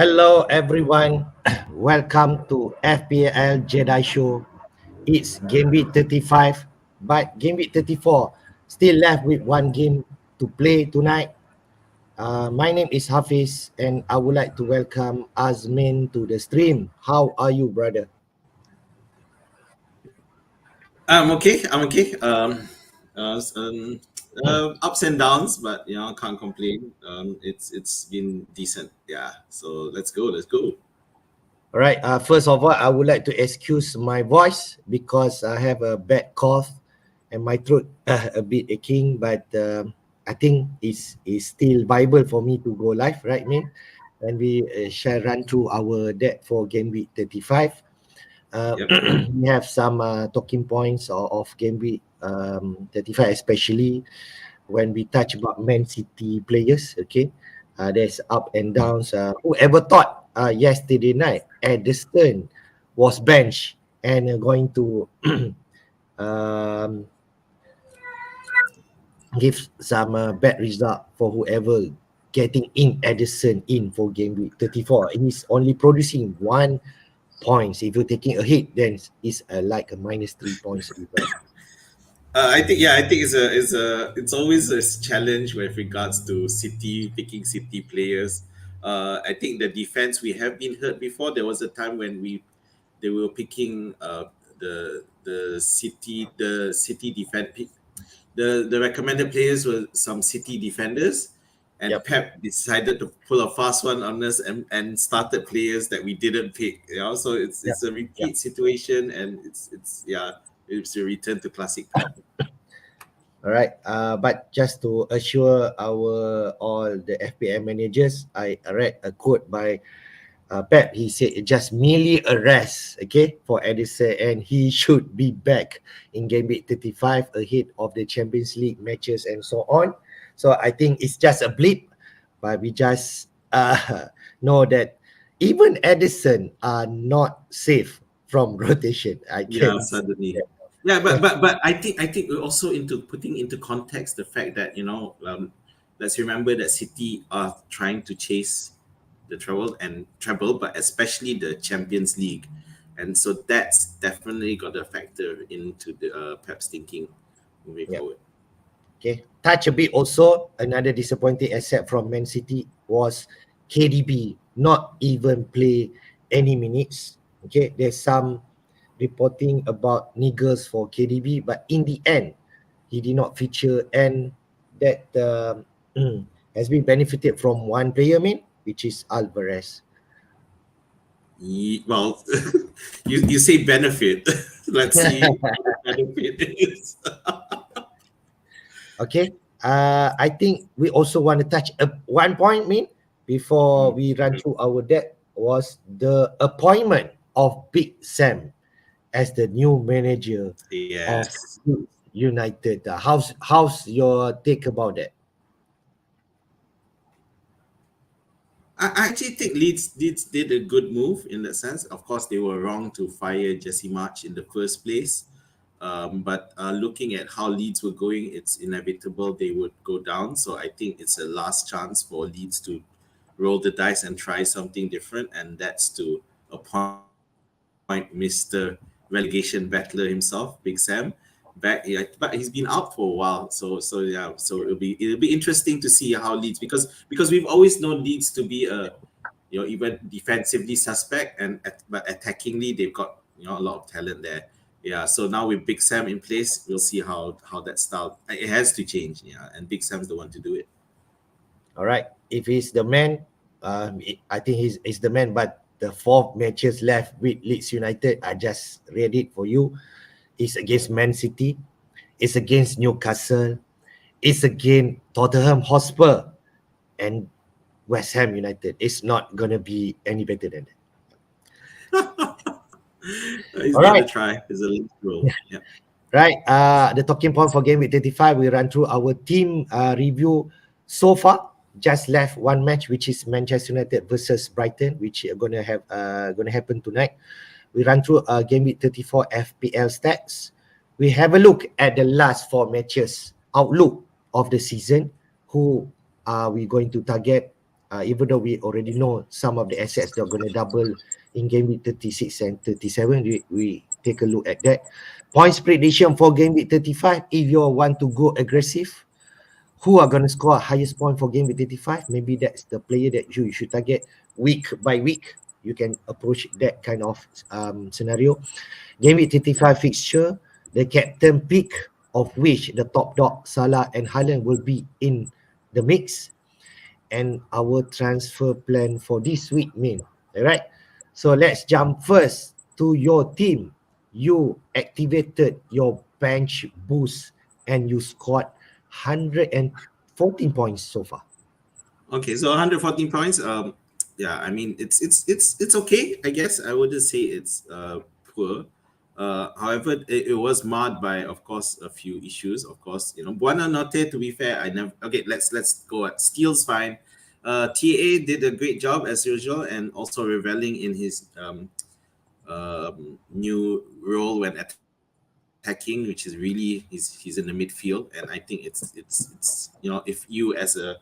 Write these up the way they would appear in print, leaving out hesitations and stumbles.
Hello everyone, welcome to FPL Jedi Show. It's Gameweek 35, but Gameweek 34 still left with one game to play tonight. My name is Hafiz and I would like to welcome Azmin to the stream. How are you, brother? I'm okay. Ups and downs, but can't complain. It's been decent. Yeah. So let's go. All right, first of all, I would like to excuse my voice because I have a bad cough and my throat a bit aching, but I think it's still viable for me to go live, right, Min? And we shall run through our deck for Game Week 35. Yep. We have some talking points of Game Week 35, especially when we touch about Man City players, okay? There's up and downs. Whoever thought yesterday night Edison was benched and going to give some bad result for whoever getting in Edison in for Game Week 34. He's only producing 1 points. If you're taking a hit, then it's like a minus 3 points. I think it's always a challenge with regards to City picking City players. I think the defense, we have been hurt before. There was a time when they were picking the City defense pick. The recommended players were some City defenders, and Yep. Pep decided to pull a fast one on us and started players that we didn't pick. So it's a repeat situation, and it's a return to classic Pep. All right. But just to assure all the FPL managers, I read a quote by Pep. He said just merely a rest, okay, for Edison, and he should be back in Game Week 35 ahead of the Champions League matches and so on. So I think it's just a blip, but we just know that even Edison are not safe from rotation. I Yeah, can suddenly. Yeah, but I think we're also into putting into context the fact that let's remember that City are trying to chase the treble, but especially the Champions League, and so that's definitely got to factor into the Pep's thinking moving forward. Okay, touch a bit also. Another disappointing asset from Man City was KDB not even play any minutes. Okay, there's some reporting about niggles for KDB, but in the end, he did not feature, and that has been benefited from one player, which is Alvarez. Well, you say benefit. Let's see what the benefit is. Okay, I think we also want to touch one point, before we run through our deck, was the appointment of Big Sam as the new manager of United. How's your take about that? I actually think Leeds did a good move in that sense. Of course, they were wrong to fire Jesse March in the first place. But looking at how Leeds were going, it's inevitable they would go down. So I think it's a last chance for Leeds to roll the dice and try something different, and that's to appoint Mr. Relegation Battler himself, Big Sam, back. Yeah, but he's been out for a while, so it'll be interesting to see how Leeds, because we've always known Leeds to be a, even defensively suspect, but attackingly they've got a lot of talent there. Yeah, so now with Big Sam in place, we'll see how that style, it has to change. Yeah, and Big Sam's the one to do it. All right. If he's the man, I think he's the man. But the 4 matches left with Leeds United, I just read it for you. It's against Man City. It's against Newcastle. It's against Tottenham Hotspur and West Ham United. It's not gonna be any better than that. He's All got to right. try. There's a lead role. Yeah. Right. The talking point for game week 35, we run through our team review so far. Just left one match, which is Manchester United versus Brighton, which are gonna happen tonight. We run through game week 34 FPL stats. We have a look at the last 4 matches outlook of the season. Who are we going to target? Even though we already know some of the assets that are going to double in game week 36 and 37, we take a look at that. Points prediction for game week 35. If you want to go aggressive, who are going to score highest point for game week 35? Maybe that's the player that you should target week by week. You can approach that kind of scenario. Game week 35 fixture, the captain pick of which the top dog Salah and Haaland will be in the mix, and our transfer plan for this week, man. All right. So let's jump first to your team. You activated your bench boost and you scored 114 points so far. Okay, so 114 points. Yeah, I mean it's okay. I guess I wouldn't say it's poor. However, it was marred by, of course, a few issues. Of course, Buona Notte. To be fair, I never. Okay, let's go at Steel's fine. TA did a great job as usual, and also reveling in his new role when attacking, which is really he's in the midfield, and I think it's if you as a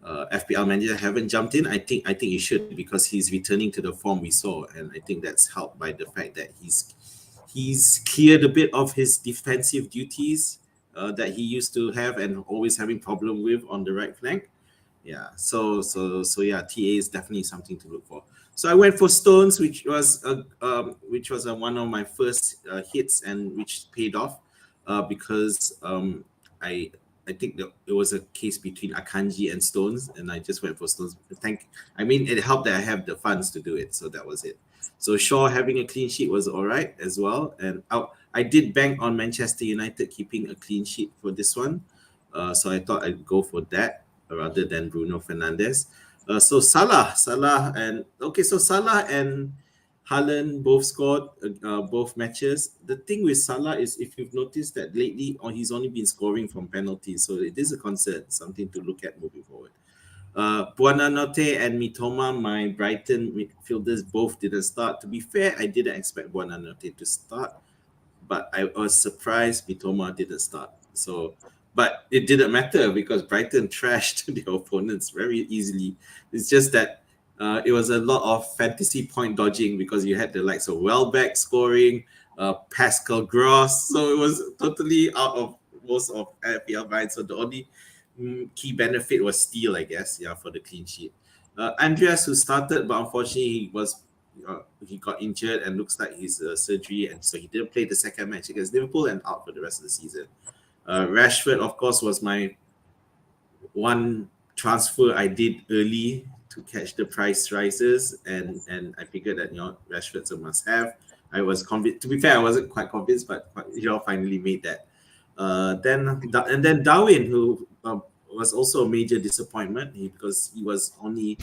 FPL manager haven't jumped in, I think you should, because he's returning to the form we saw, and I think that's helped by the fact that he's cleared a bit of his defensive duties that he used to have and always having problem with on the right flank. Yeah, so yeah, TA is definitely something to look for. So I went for Stones, which was one of my first hits, and which paid off because I I think that it was a case between Akanji and Stones, and I just went for Stones. I mean, it helped that I have the funds to do it, so that was it. So Shaw having a clean sheet was all right as well, and I did bank on Manchester United keeping a clean sheet for this one, so I thought I'd go for that rather than Bruno Fernandes. So Salah and Haaland both scored both matches. The thing with Salah is, if you've noticed that lately, he's only been scoring from penalties, so it is a concern, something to look at moving forward. Buonanotte and Mitoma, my Brighton midfielders, both didn't start. To be fair, I didn't expect Buonanotte to start, but I was surprised Mitoma didn't start. So, but it didn't matter because Brighton trashed their opponents very easily. It's just that it was a lot of fantasy point dodging because you had the likes of Welbeck scoring, Pascal Gross. So it was totally out of most of FPL minds. So the only key benefit was Steele, I guess, yeah, for the clean sheet. Andreas, who started, but unfortunately he got injured and looks like his surgery, and so he didn't play the second match against Liverpool and out for the rest of the season. Rashford, of course, was my one transfer I did early to catch the price rises, and I figured that Rashford's a must-have. I was convinced. To be fair, I wasn't quite convinced, but finally made that. Then Darwin, who was also a major disappointment because he was only,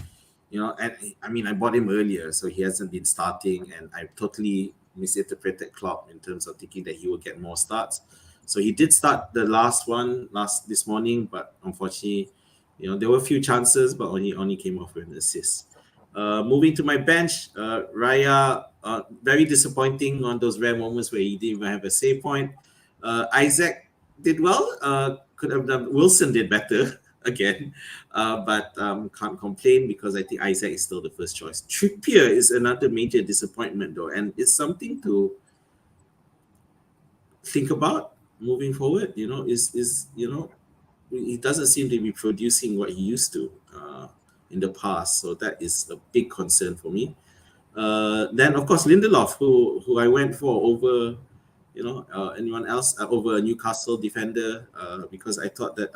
and I mean I bought him earlier, so he hasn't been starting, and I totally misinterpreted Klopp in terms of thinking that he will get more starts. So he did start the last one this morning, but unfortunately There were a few chances, but only came off with an assist. Moving to my bench, Raya, very disappointing on those rare moments where he didn't even have a save point. Isaac did well. Could have done. Wilson did better again, but can't complain because I think Isaac is still the first choice. Trippier is another major disappointment though, and it's something to think about moving forward. Is he doesn't seem to be producing what he used to in the past, so that is a big concern for me. Then of course Lindelof, who I went for over anyone else, over a Newcastle defender, because I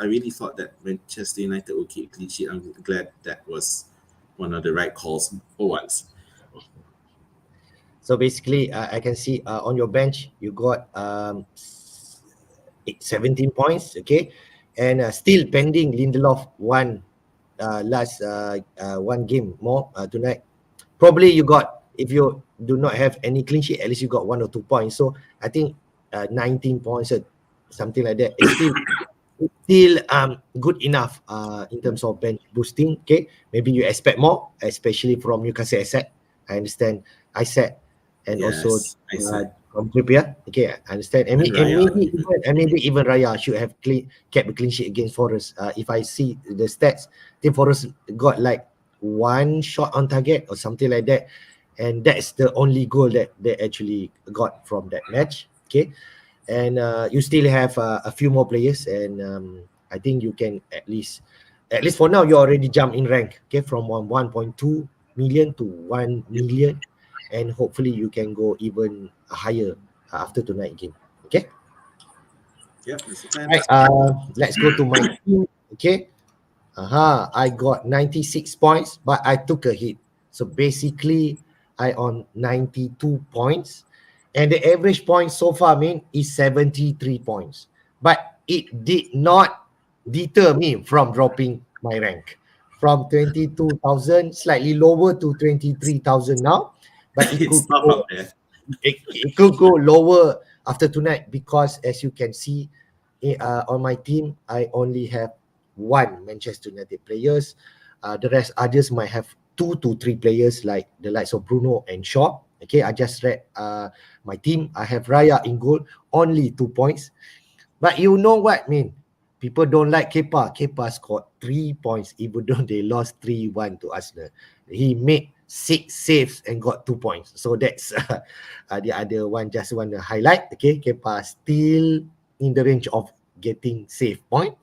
really thought that Manchester United would keep clean sheet. I'm glad that was one of the right calls for once. So basically, I can see on your bench you got 17 points, okay, and still pending Lindelof one game more tonight. Probably you got, if you do not have any clean sheet, at least you got 1 or 2 points. So I think 19 points or something like that. It's still good enough in terms of bench boosting. Okay, maybe you expect more, especially from Newcastle asset. I understand Isaac and also Yes, I said. from Trippier. Okay, I understand. And, And and Raya. maybe even Raya should have kept a clean sheet against Forest. If I see the stats, I think Forest got like one shot on target or something like that, and that's the only goal that they actually got from that match. Okay, and you still have a few more players, and I think you can at least for now you already jump in rank, okay, from 1.2 million to 1 million, and hopefully you can go even higher after tonight game. Okay, Yeah, that's the plan. right, let's go to my team. Okay, I got 96 points, but I took a hit. So basically, I on 92 points. And the average point so far, is 73 points. But it did not deter me from dropping my rank. From 22,000, slightly lower to 23,000 now. But it could It's tough go up there. it could go lower after tonight, because as you can see on my team, I only have one Manchester United players. The rest others might have 2 to 3 players, like the likes of Bruno and Shaw. Okay, I just read my team. I have Raya in goal, only 2 points. But you know what, people don't like Kepa. Kepa scored 3 points, even though they lost 3-1 to Arsenal. He made 6 saves and got 2 points. So that's the other one. Just want to highlight. Okay, Kepa still in the range of getting save point.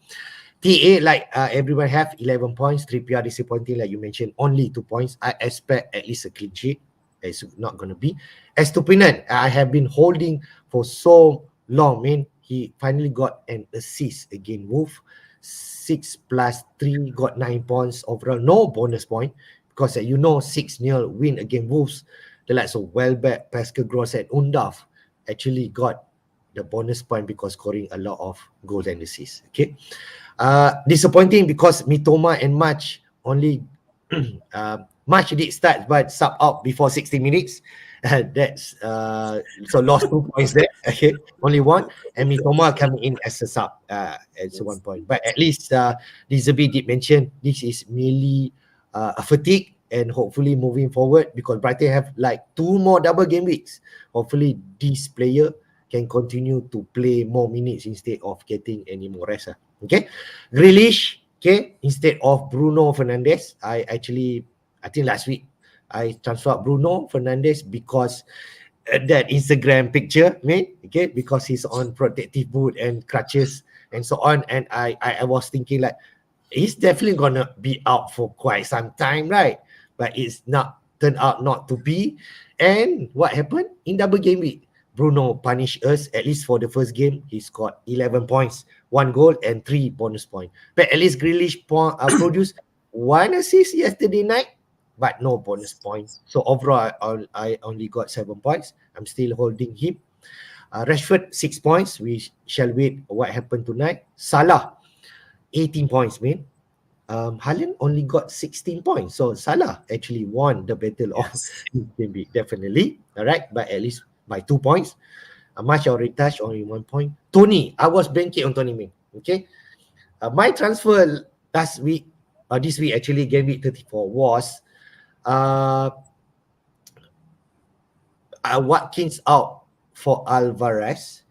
TA, like everyone have 11 points. 3PR disappointing, like you mentioned, only 2 points. I expect at least a clean sheet. It's not going to be. As to Pinan, I have been holding for so long, he finally got an assist against Wolf. 6 plus 3 got 9 points overall. No bonus point, because 6-0 win against Wolves. The likes of Welbeck, Pascal Gross, and Undaf actually got the bonus point because scoring a lot of goals and assists. Okay. Disappointing because Mitoma and March only March did start but sub out before 60 minutes. That's so lost 2 points there. Okay, only one, and Mitoma coming in as a sub as 1 point. But at least Lizabi did mention this is merely a fatigue, and hopefully moving forward, because Brighton have like 2 more double game weeks. Hopefully this player can continue to play more minutes instead of getting any more rest. Okay, Grealish, okay, instead of Bruno Fernandes. I think last week I transferred Bruno Fernandes because that Instagram picture, okay, because he's on protective boot and crutches and so on, and I was thinking like he's definitely gonna be out for quite some time, right? But it's not turned out not to be. And what happened in double game week? Bruno punished us, at least for the first game. He scored 11 points, 1 goal, and 3 bonus points. But at least Grealish produced 1 assist yesterday night, but no bonus points. So overall, I only got 7 points. I'm still holding him. Rashford, 6 points. We shall wait what happened tonight. Salah, 18 points, Haaland only got 16 points. So Salah actually won the battle of Yes. Gameweek, definitely. All right, but at least by 2 points. Much already touched, only 1 point. Tony, I was banking on Tony, Okay. My transfer last week, this week actually, game week 34 was uh, Watkins out for Alvarez,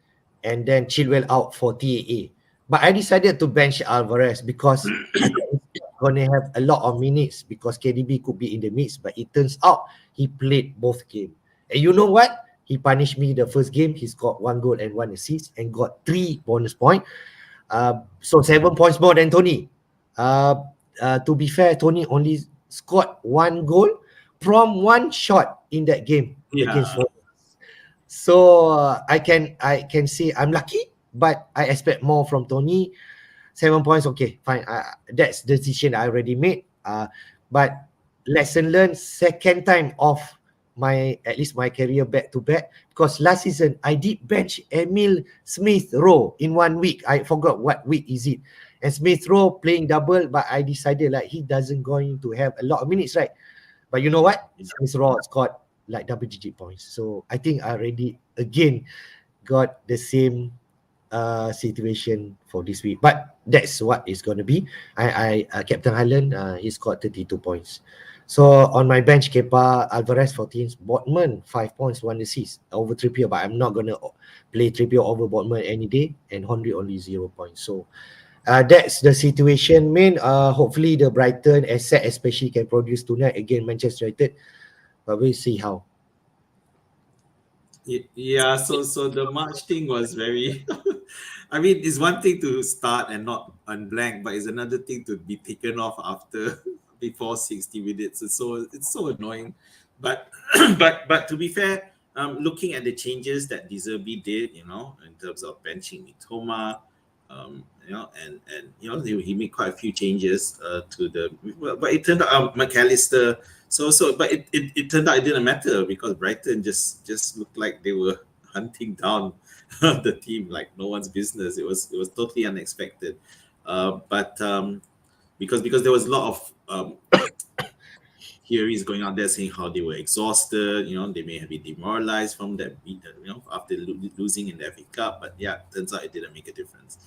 and then Chilwell out for TAA. But I decided to bench Alvarez because I thought he's going to have a lot of minutes because KDB could be in the mix. But it turns out he played both games. And you know what? He punished me the first game. He scored 1 goal and 1 assist and got 3 bonus points. So 7 points more than Tony. To be fair, Tony only scored 1 goal from 1 shot in that game against Yeah. Forest. So I can say I'm lucky, but I expect more from Tony. 7 points, okay, fine. That's the decision I already made. But lesson learned, second time off at least my career back to back, because last season I did bench Emil Smith Rowe in 1 week. I forgot what week is it. And Smith Rowe playing double, but I decided like he doesn't going to have a lot of minutes, right? But you know what? Smith Rowe scored like double digit points. So I think I already again got the same situation for this week. But that's what it's going to be. I Captain Highland, he scored 32 points. So on my bench, Kepa, Alvarez 14, Botman 5 points, 1 assist over Trippier. But I'm not going to play Trippier over Botman any day. And Henry only 0 points. So that's the situation, man. Hopefully the Brighton asset especially can produce tonight against Manchester United. But we'll see how. Yeah, so the March thing was very I mean, it's one thing to start and not unblank, but it's another thing to be taken off after before 60 minutes. It's so annoying. But but to be fair, looking at the changes that Deserby did, in terms of benching Mitoma, and he made quite a few changes to the but it turned out McAllister. But it turned out it didn't matter because Brighton just looked like they were hunting down the team like no one's business. It was totally unexpected, but because there was a lot of theories going out there saying how they were exhausted. They may have been demoralized from that, after losing in the FA Cup. But yeah, turns out it didn't make a difference.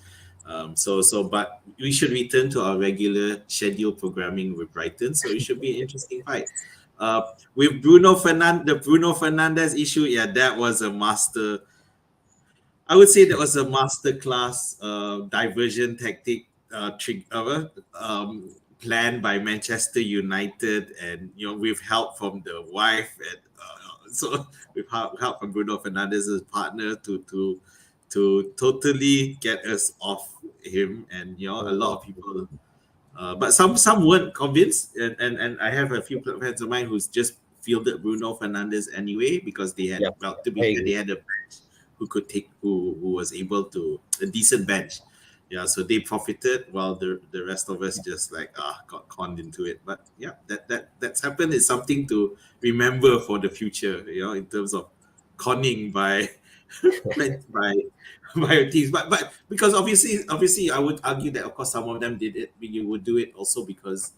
But we should return to our regular scheduled programming with Brighton. So it should be an interesting fight. With the Bruno Fernandes issue, yeah, that was a master. I would say that was a master class diversion tactic planned by Manchester United, and with help from the wife, and so with help from Bruno Fernandes's partner to totally get us off him. And a lot of people, but some weren't convinced, and I have a few friends of mine who's just fielded Bruno Fernandes anyway because they had, Yep. well, to be fair, they had a bench who was able to, a decent bench. Yeah, so they profited while the rest of us just got conned into it. But yeah, that's happened. Is something to remember for the future, in terms of conning by by by teams. But because obviously I would argue that of course some of them did it. You would do it also because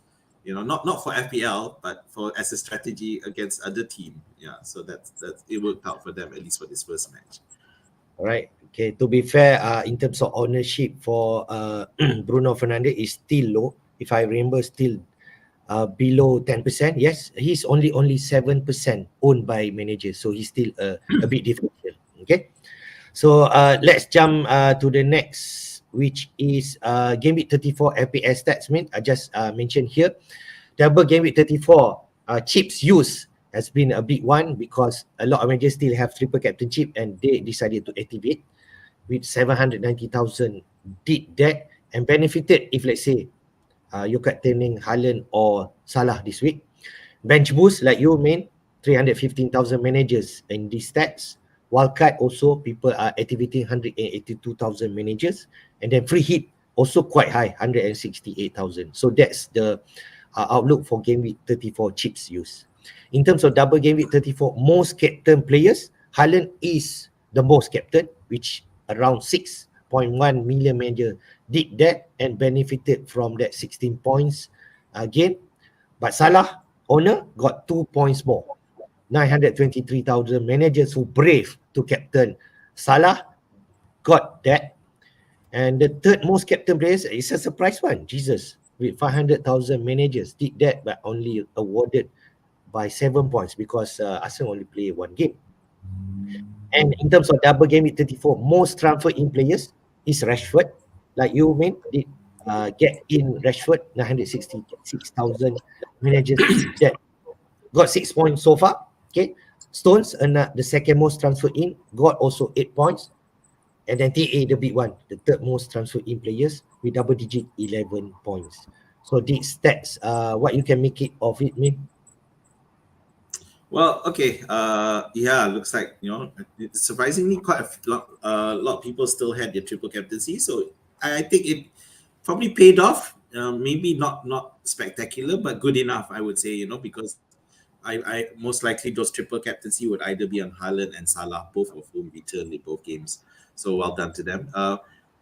not for FPL but for as a strategy against other team. Yeah, so that's it worked out for them, at least for this first match. All right. Okay. To be fair, in terms of ownership for Bruno Fernandes is still low. If I remember, still below 10%. Yes, he's only 7% owned by managers, so he's still a bit differential. Okay. So let's jump to the next, which is Game Week 34 FPS stats. I just mentioned here. Double Game Week 34 chips use has been a big one because a lot of managers still have triple captain chip and they decided to activate with 790,000 did that and benefited if let's say you're captaining Haaland or Salah this week. Bench boost like you mean 315,000 managers in these stats. Wildcard also people are activating 182,000 managers, and then free hit also quite high, 168,000. So that's the outlook for Game Week 34 chips use. In terms of double Game Week 34 most captain players, Haaland is the most captain, which around 6.1 million manager did that and benefited from that 16 points again. But Salah owner got 2 points more. 923,000 managers who brave to captain Salah got that. And the third most captain players is a surprise one, Jesus. with 500,000 managers did that, but only awarded by 7 points because Arsenal only play one game. And in terms of double game with 34, most transfer in players is Rashford. Like you mean, did get in Rashford, 966,000 managers that got 6 points so far. Okay. Stones, the second most transfer in, got also 8 points. And then TA, the big one, the third most transfer in players with double digit 11 points. So these stats, what you can make it of it, mean? Well, okay. Yeah, looks like surprisingly quite a lot of people still had their triple captaincy. So I think it probably paid off. Maybe not spectacular, but good enough, I would say. Because I most likely those triple captaincy would either be on Haaland and Salah, both of whom returned in both games. So well done to them.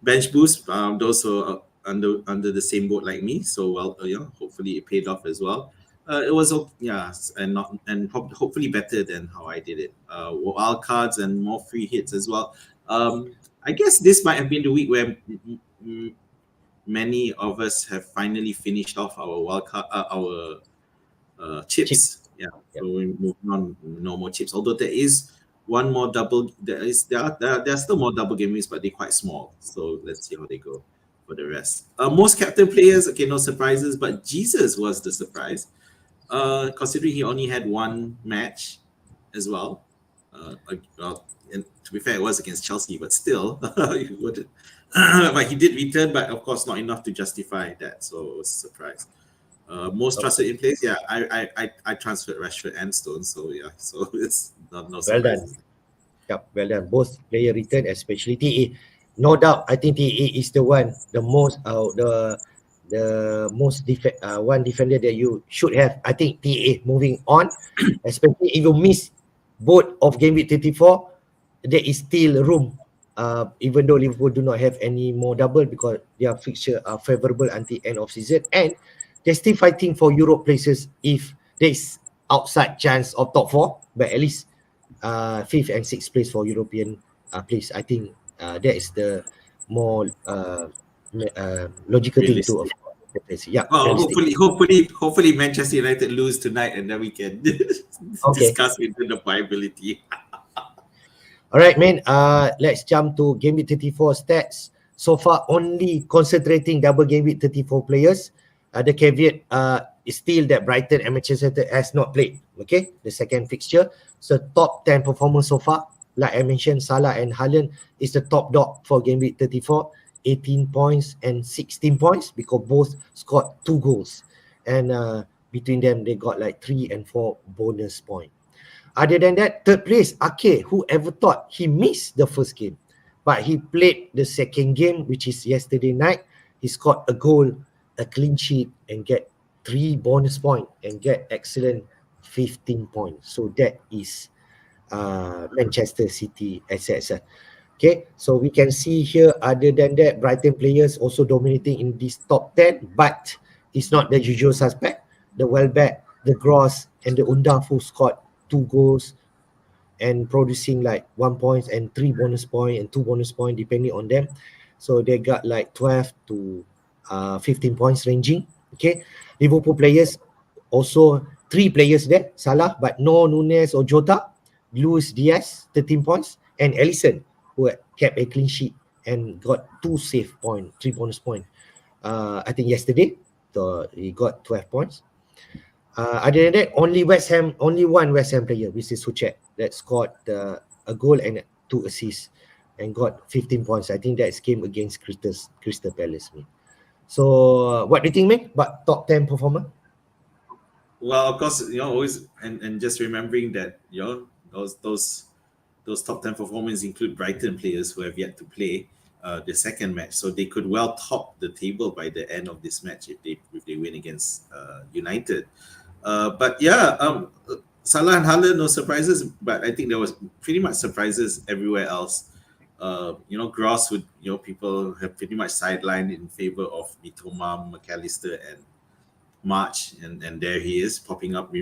Bench boost, those who are under the same boat like me. So well, hopefully it paid off as well. It was yeah, and not and hopefully better than how I did it. Wild cards and more free hits as well. I guess this might have been the week where many of us have finally finished off our wild card, our Chip. chips. Yeah, Yep. so we move on. No more chips. Although there is one more double. There are still more double game weeks, but they're quite small. So let's see how they go for the rest. Most captain players. Okay, no surprises, but Jesus was the surprise. Considering he only had one match as well. And to be fair, it was against Chelsea, but still, he would. But he did return, but of course not enough to justify that. So it was a surprise. Most Okay. trusted in place, yeah. I transferred Rashford and Stones, so yeah. So it's no Well done. surprises. Yep, well done. Both player return, especially TA. No doubt, I think TA is the one, the most one defender that you should have. I think TA moving on, especially if you miss both of game week 34, there is still room. Even though Liverpool do not have any more double because their fixture are favourable until end of season, and they're still fighting for Europe places if there is outside chance of top four, but at least fifth and sixth place for European place. I think that is the more logical thing to Realistic. avoid. Yeah, Well, realistic. hopefully Manchester United lose tonight, and then we can Okay. discuss into the viability. All right, man. Let's jump to game week 34 stats. So far, only concentrating double game week 34 players. The caveat is still that Brighton and Manchester United has not played. Okay, the second fixture. So top 10 performance so far. Like I mentioned, Salah and Haaland is the top dog for game week 34. 18 points and 16 points because both scored 2 goals. And between them, they got like 3 and 4 bonus points. Other than that, third place, Ake. Whoever thought he missed the first game, but he played the second game, which is yesterday night. He scored a goal, a clean sheet, and get 3 bonus points and get excellent 15 points. So that is Manchester City, etc. Okay, so we can see here. Other than that, Brighton players also dominating in this top 10, but it's not the usual suspect. The Welbeck, the Gross, and the Undaf who scored 2 goals and producing like 1 point and 3 bonus point and 2 bonus point depending on them. So they got like 12 to 15 points ranging. Okay, Liverpool players also 3 players there, Salah, but no Nunes or Jota. Luis Diaz 13 points and Ellison who kept a clean sheet and got 2 save point, 3 bonus point. I think yesterday, so he got 12 points. Other than that, only one West Ham player, which is Suchet, that scored a goal and 2 assists and got 15 points. I think that's game against Crystal Palace. Man. So, what do you think, man? But top 10 performer? Well, of course, always and just remembering that those top 10 performers include Brighton players who have yet to play the second match, so they could well top the table by the end of this match if they win against United. But yeah, Salah and Haaland, no surprises, but I think there was pretty much surprises everywhere else. Gross would people have pretty much sidelined in favor of Mitoma, McAllister, and March, and there he is popping up,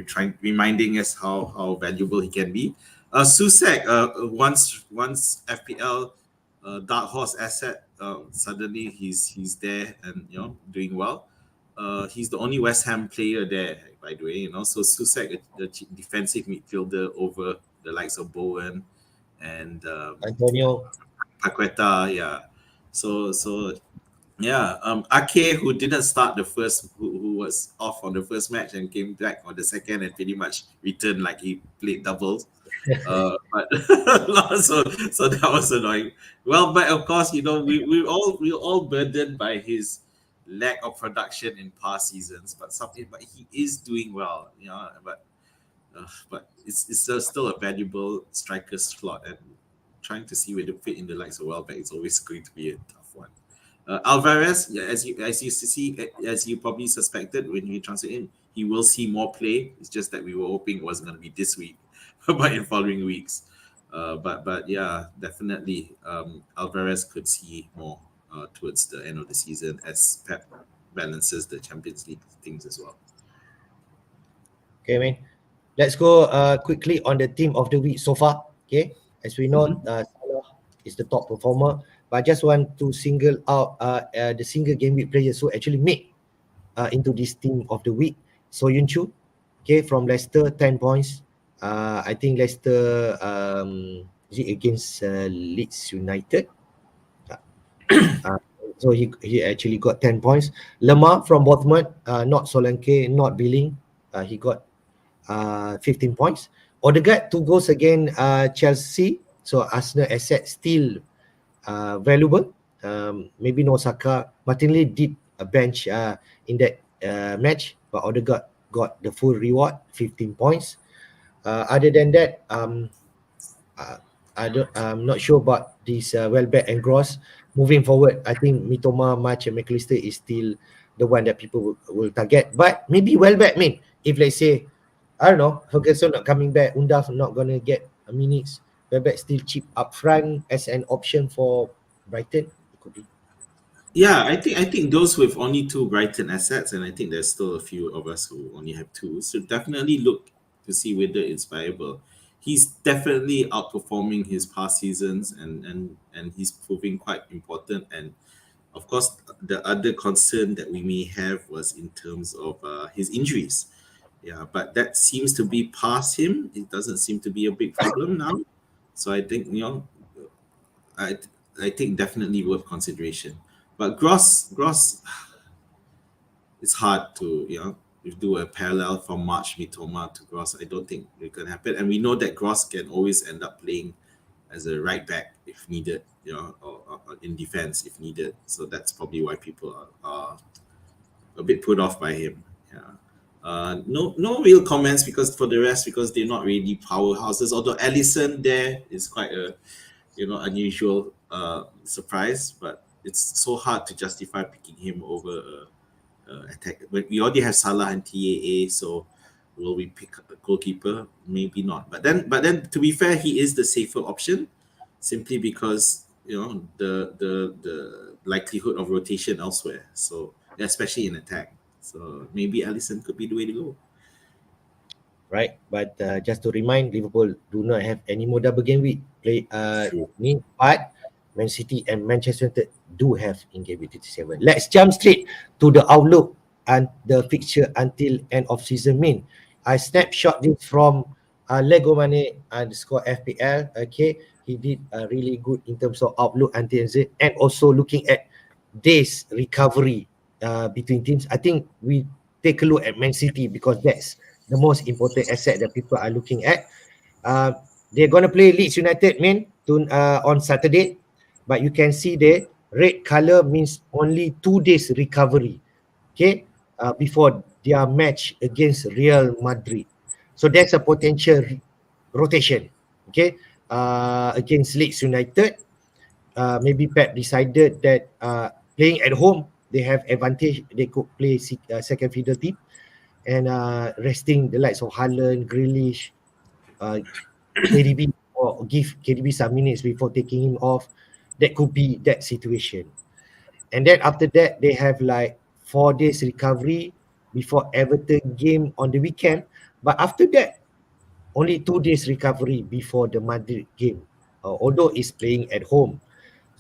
reminding us how valuable he can be. Susek, once FPL dark horse asset, suddenly he's there and doing well. He's the only West Ham player there, by the way. So Susak, the defensive midfielder over the likes of Bowen and Antonio. Paqueta. Yeah. So yeah, Ake, who didn't start the first, who was off on the first match and came back on the second and pretty much returned like he played doubles. But so that was annoying. Well, but of course, we all burdened by his lack of production in past seasons. But he is doing well, but it's still a valuable striker slot, and trying to see where to fit in the likes of Welbeck is always going to be a tough one. Alvarez, yeah, as you probably suspected when he transferred in, he will see more play. It's just that we were hoping it wasn't going to be this week, but in following weeks. But yeah, definitely, Alvarez could see more towards the end of the season as Pep balances the Champions League things as well. Okay, man. Let's go quickly on the team of the week so far. Okay, as we know, Salah is the top performer, but I just want to single out the single game week players who actually made into this team of the week. So Yun Chu, okay, from Leicester, 10 points. I think Leicester is it against Leeds United? Uh, so he actually got 10 points. Lemar from Bournemouth, not Solanke, not Billing. He got 15 points. Odegaard, 2 goals against Chelsea. So Arsenal asset still valuable. Maybe no Saka. Martinelli did a bench in that match, but Odegaard got the full reward, 15 points. Other than that, I'm not sure about this Welbeck and Gross. Moving forward, I think Mitoma, March and McAllister is still the one that people will target. But maybe Welbeck, if let's say, I don't know, Ferguson not coming back, Undaf not going to get minutes, Welbeck still cheap up front as an option for Brighton. It could be. Yeah, I think those with only two Brighton assets, and I think there's still a few of us who only have two, so definitely look to see whether it's viable. He's definitely outperforming his past seasons, and he's proving quite important. And of course, the other concern that we may have was in terms of his injuries. Yeah, but that seems to be past him. It doesn't seem to be a big problem now. So I think I I think definitely worth consideration. But Gross, it's hard to do a parallel from March Mitoma to Gross. I don't think it can happen, and we know that Gross can always end up playing as a right back if needed, or in defense if needed. So that's probably why people are a bit put off by him. Yeah. No real comments because for the rest, because they're not really powerhouses. Although Allison there is quite a unusual surprise, but it's so hard to justify picking him over attack. But we already have Salah and TAA, so will we pick a goalkeeper? Maybe not. But then, to be fair, he is the safer option, simply because the likelihood of rotation elsewhere. So especially in attack. So maybe Allison could be the way to go. Right, but just to remind, Liverpool do not have any more double game week play. True. But Man City and Manchester United do have in game week 37. Let's jump straight to the outlook and the fixture until end of season. I snapshot this from Lego Money underscore FPL. Okay, he did really good in terms of outlook until end, and also looking at days recovery between teams. I think we take a look at Man City because that's the most important asset that people are looking at. They're going to play Leeds United, on Saturday. But you can see the red color means only 2 days recovery, okay, before their match against Real Madrid. So there's a potential rotation, okay, against Leeds United. Maybe Pep decided that playing at home, they have advantage. They could play second fiddle team and resting the likes of Haaland, Grealish, KDB, or give KDB some minutes before taking him off. That could be that situation. And then after that, they have like 4 days recovery before Everton game on the weekend. But after that, only 2 days recovery before the Madrid game, although it's playing at home.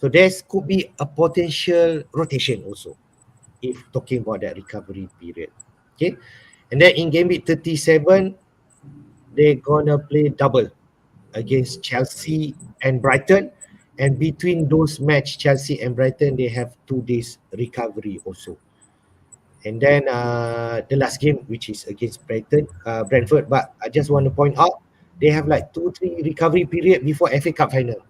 So there could be a potential rotation also if talking about that recovery period. Okay, and then in game week 37, they're gonna play double against Chelsea and Brighton. And between those match, Chelsea and Brighton, they have 2 days recovery also. And then the last game, which is against Brentford. But I just want to point out, they have like 2-3 recovery period before FA Cup final.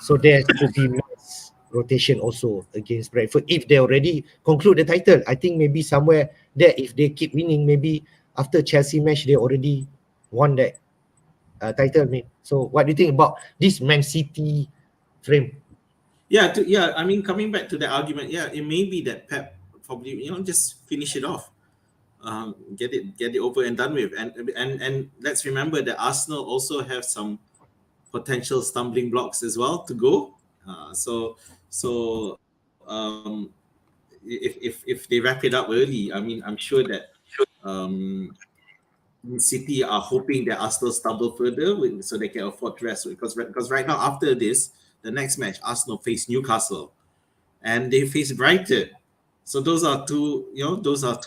So there could be mass rotation also against Brentford if they already conclude the title. I think maybe somewhere there, if they keep winning, maybe after Chelsea match, they already won that title. Mate. So what do you think about this Man City frame? Yeah. I mean, coming back to the argument, yeah, it may be that Pep probably just finish it off, get it over and done with, and let's remember that Arsenal also have some potential stumbling blocks as well to go. So if they wrap it up early, I mean, I'm sure that um, City are hoping that Arsenal stumble further so they can afford to rest, because right now after this, the next match Arsenal face Newcastle and they face Brighton. So those are two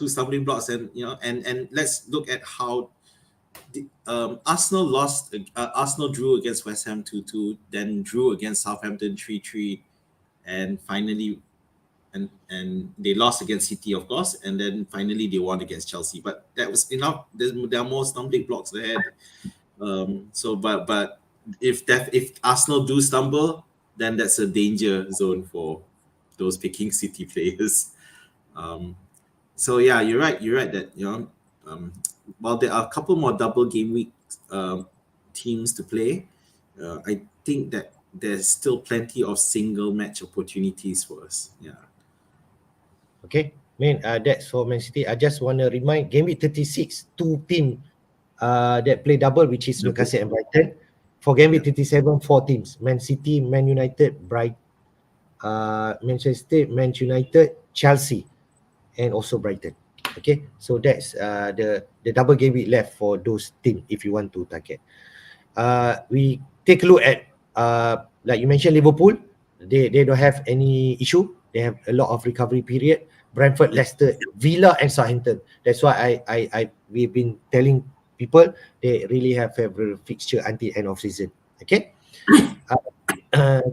stumbling blocks, and let's look at how Arsenal drew against West Ham 2-2, then drew against Southampton 3-3, and finally and they lost against City, of course, and then finally they won against Chelsea. But that was enough. There are more stumbling blocks ahead. But if Arsenal do stumble, then that's a danger zone for those picking City players. Um, so yeah, you're right. You're right that while there are a couple more double game week teams to play, I think that there's still plenty of single match opportunities for us. Yeah. Okay, man, that's for Man City. I just want to remind, game week 36, 2 team that play double, which is Newcastle and Brighton. For game week 37, 4 teams: Man City, Man United, Manchester, Man United, Chelsea, and also Brighton. Okay, so that's the double game week left for those teams if you want to target. We take a look at like you mentioned, Liverpool. They don't have any issue. They have a lot of recovery period. Brentford, Leicester, Villa, and Southampton. That's why we've been telling people they really have favorable fixture until end of season. Okay.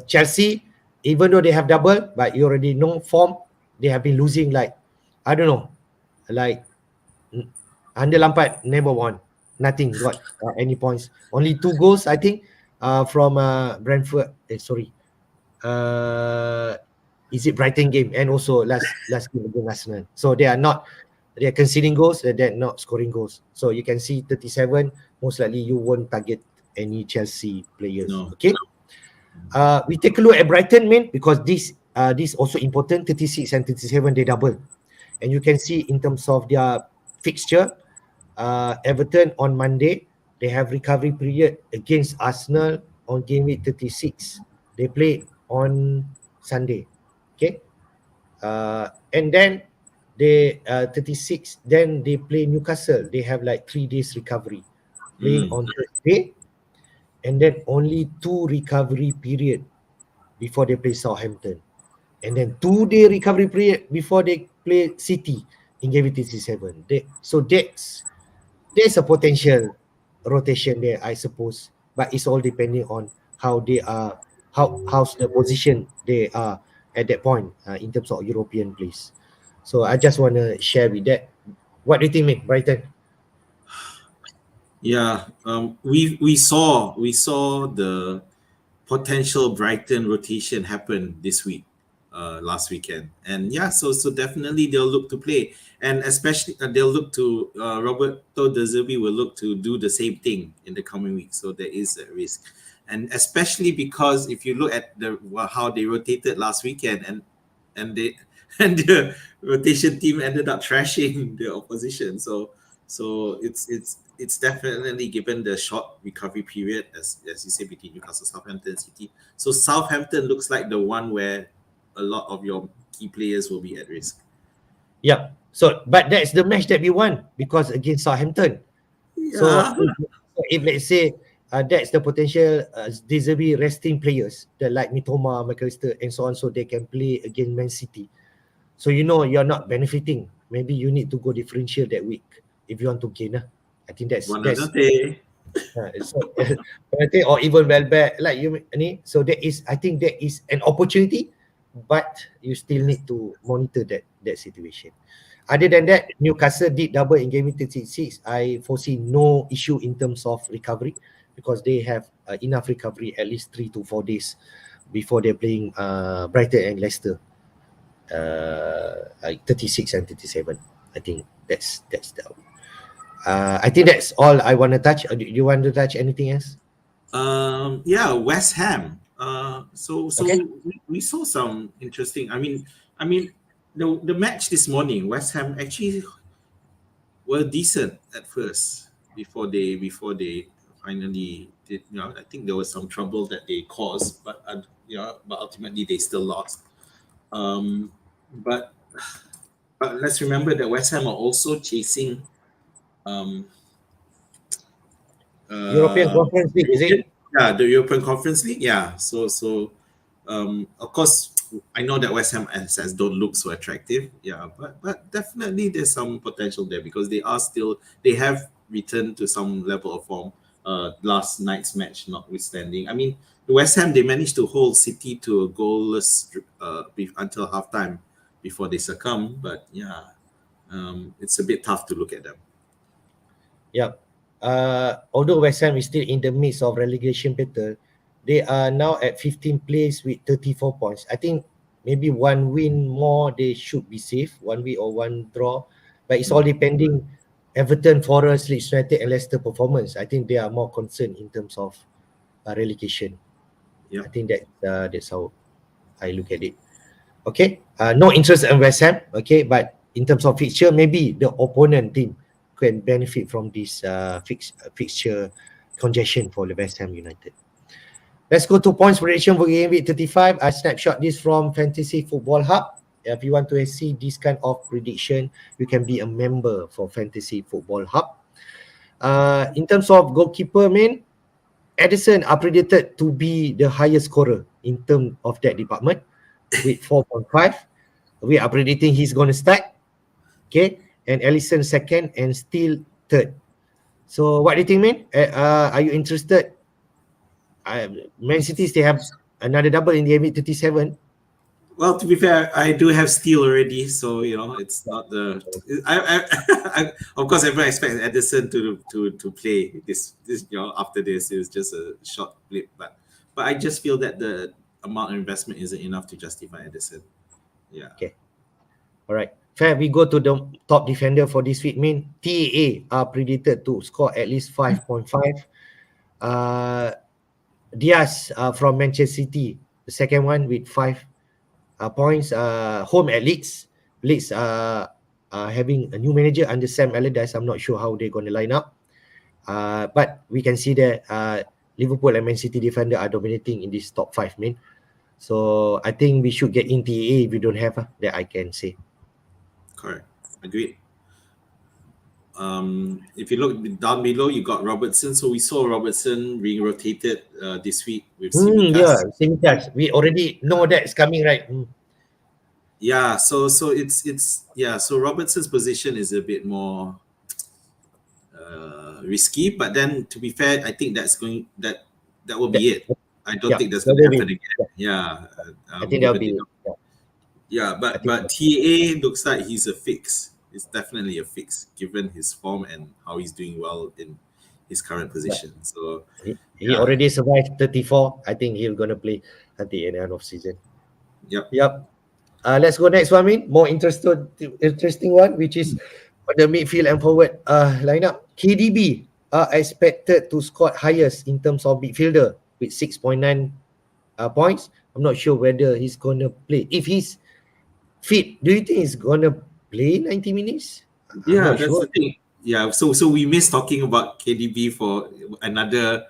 Chelsea, even though they have double, but you already know form, they have been losing like, I don't know, like under Lampard never won. Nothing got any points. Only 2 goals, I think, from Brentford. Sorry, is it Brighton game, and also last game against Arsenal. So they are conceding goals, they're not scoring goals. So you can see 37. Most likely you won't target any Chelsea players. No. Okay. We take a look at Brighton, man, because this also important. 36 and 37 they double, and you can see in terms of their fixture. Everton on Monday, they have recovery period against Arsenal on game week 36. They play on Sunday. Okay. And then they 36, then they play Newcastle. They have like 3 days recovery, playing on Thursday, and then only 2 recovery period before they play Southampton, and then 2 day recovery period before they play City in game week 37. So there's a potential rotation there, I suppose, but it's all depending on how they are, how's the position they are at that point in terms of European place. So I just want to share with that. What do you think, mate, Brighton? Yeah, we saw the potential Brighton rotation happen this week, last weekend, and yeah, so definitely they'll look to play, and especially they'll look to Roberto De Zerbi will look to do the same thing in the coming week. So there is a risk, and especially because if you look at how they rotated last weekend, and they and the rotation team ended up trashing the opposition. So it's definitely given the short recovery period, as you say, between Newcastle, Southampton, City. So Southampton looks like the one where a lot of your key players will be at risk. Yeah. So, but that's the match that we won because against Southampton. So Yeah. if let's say that's the potential De resting players that like Mitoma, McAllister, and so on, so they can play against Man City. So you're not benefiting. Maybe you need to go differential that week if you want to gain. I think that's Buonanotte. so I think, or even well back like you ni. So I think that is an opportunity, but you still Yes. need to monitor that situation. Other than that, Newcastle did double in Game Week 36. I foresee no issue in terms of recovery because they have enough recovery at least 3 to 4 days before they're playing Brighton and Leicester. 36 and 37. I think that's the. I think that's all I want to touch. Do you want to touch anything else? Yeah, West Ham. Okay. We saw some interesting. I mean, the match this morning, West Ham actually were decent at first before they finally did. I think there was some trouble that they caused, but ultimately they still lost. Um, but but let's remember that West Ham are also chasing um, European uh, Conference League, is it? European, yeah, the European Conference League. Yeah, of course, I know that West Ham assets don't look so attractive. Yeah, but definitely there's some potential there because they have returned to some level of form. Last night's match notwithstanding, I mean, the West Ham they managed to hold City to a goalless until halftime before they succumb. But yeah, it's a bit tough to look at them. Yep. Although West Ham is still in the midst of relegation battle, they are now at 15th place with 34 points. I think maybe one win more, they should be safe. One win or one draw. But it's all Mm, depending Everton, Forest, Leeds United and Leicester performance. I think they are more concerned in terms of relegation. I yep. think that's how I look at it. Okay, no interest in West Ham. Okay, but in terms of fixture, maybe the opponent team can benefit from this fixture congestion for the West Ham United. Let's go to points prediction for game week 35. I snapshot this from Fantasy Football Hub. If you want to see this kind of prediction, you can be a member for Fantasy Football Hub. In terms of goalkeeper, Edison are predicted to be the highest scorer in terms of that department with 4.5. We are predicting he's going to start. Okay. And Ellison second and still third. So what do you think, man? Are you interested? Man City, they have another double in the MV 37. Well, to be fair, I do have steel already, so it's not the. Of course, everyone expects Edison to play this. After this is just a short blip, but I just feel that the amount of investment isn't enough to justify Edison. Yeah. Okay. All right. Fair. We go to the top defender for this week, TAA are predicted to score at least 5.5. Diaz from Manchester City, the second one with 5 points. Home at Leeds. Leeds having a new manager under Sam Allardyce. I'm not sure how they're going to line up. But we can see that Liverpool and Man City defender are dominating in this top 5, So I think we should get in TAA if we don't have that I can say. Correct. Agreed. If you look down below, you got Robertson. So we saw Robertson being rotated this week with Yeah, Simicast. same touch. We already know that it's coming, right? Yeah. So it's yeah. So Robertson's position is a bit more risky. But then, to be fair, I think that will That, be it. I don't yeah, think that's that going to will be. happen again. Yeah, I think that'll given be. Yeah, yeah, I but think TA looks like he's a fix. It's definitely a fix given his form and how he's doing well in his current yeah. position. So He yeah, already survived 34. I think he's gonna play at the end of season. yep. Yep. Let's go next one, more interesting one, which is the midfield and forward lineup. KDB are expected to score highest in terms of midfielder with 6.9 points. I'm not sure whether he's gonna play. If he's fit, do you think he's gonna play 90 minutes? I'm Yeah, not that's sure. the thing. Yeah, so we missed talking about KDB for another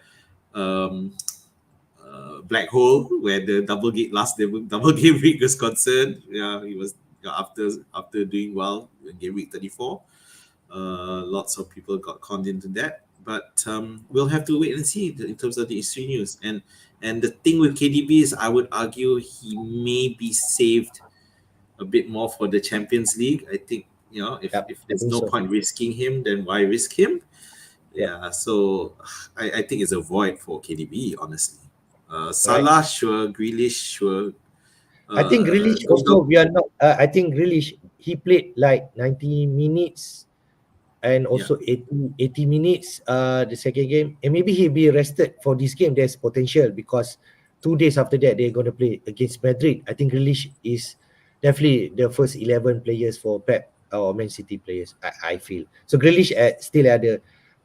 um, black hole where the double game week was concerned. Yeah, he was after doing well in game week 34. Lots of people got conned into that, but we'll have to wait and see in terms of the history news. And the thing with KDB is, I would argue he may be saved a bit more for the Champions League. I think, Yep, if I there's think no so. point risking him, then why risk him? Yep. Yeah, so I think it's a void for KDB, honestly. Right. Salah, sure. Grealish, sure. I think Grealish Those also, guys, we are not, I think Grealish, he played like 90 minutes and yeah. also 80 minutes the second game. And maybe he'll be rested for this game. There's potential because 2 days after that, they're going to play against Madrid. I think Grealish is definitely the first 11 players for Pep or Man City players, I feel. So Grealish still had the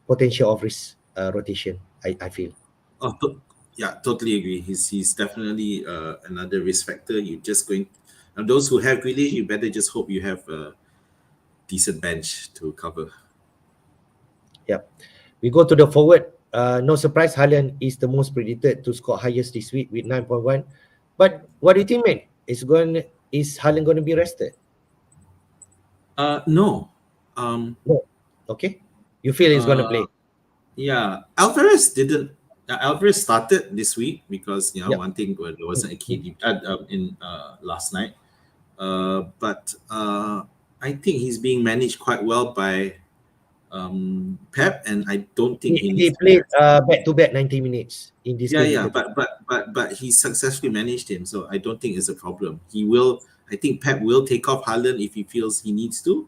potential of risk rotation, I feel. Oh, yeah, totally agree. He's definitely another risk factor. You just going, and those who have Grealish, you better just hope you have a decent bench to cover. Yep. We go to the forward. No surprise, Haaland is the most predicted to score highest this week with 9.1. But what do you think, man? Is Haaland going to be rested? No. Um, No. Okay. You feel he's going to uh, play? yeah, Alvarez didn't. Alvarez started this week because Yep. one thing there wasn't a Mm. key in last night. But I think he's being managed quite well by Pep, and I don't think he He needs to be played rested. back to back 90 minutes in this Yeah, game with yeah, the group. but he successfully managed him, so I don't think it's a problem. He will. I think Pep will take off Haaland if he feels he needs to.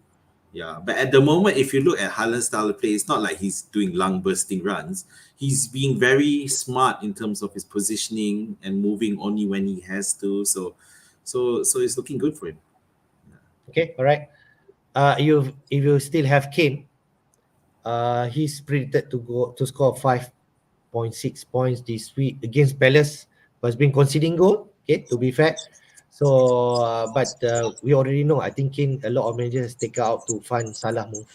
Yeah, but at the moment, if you look at Haaland's style of play, it's not like he's doing lung bursting runs. He's being very smart in terms of his positioning and moving only when he has to. So it's looking good for him. Okay. All right. If you still have Kane, he's predicted to score 5.6 points this week against Palace, but has been conceding goal. Okay, to be fair. So, but we already know. I think Kane, a lot of managers take out to fund Salah move.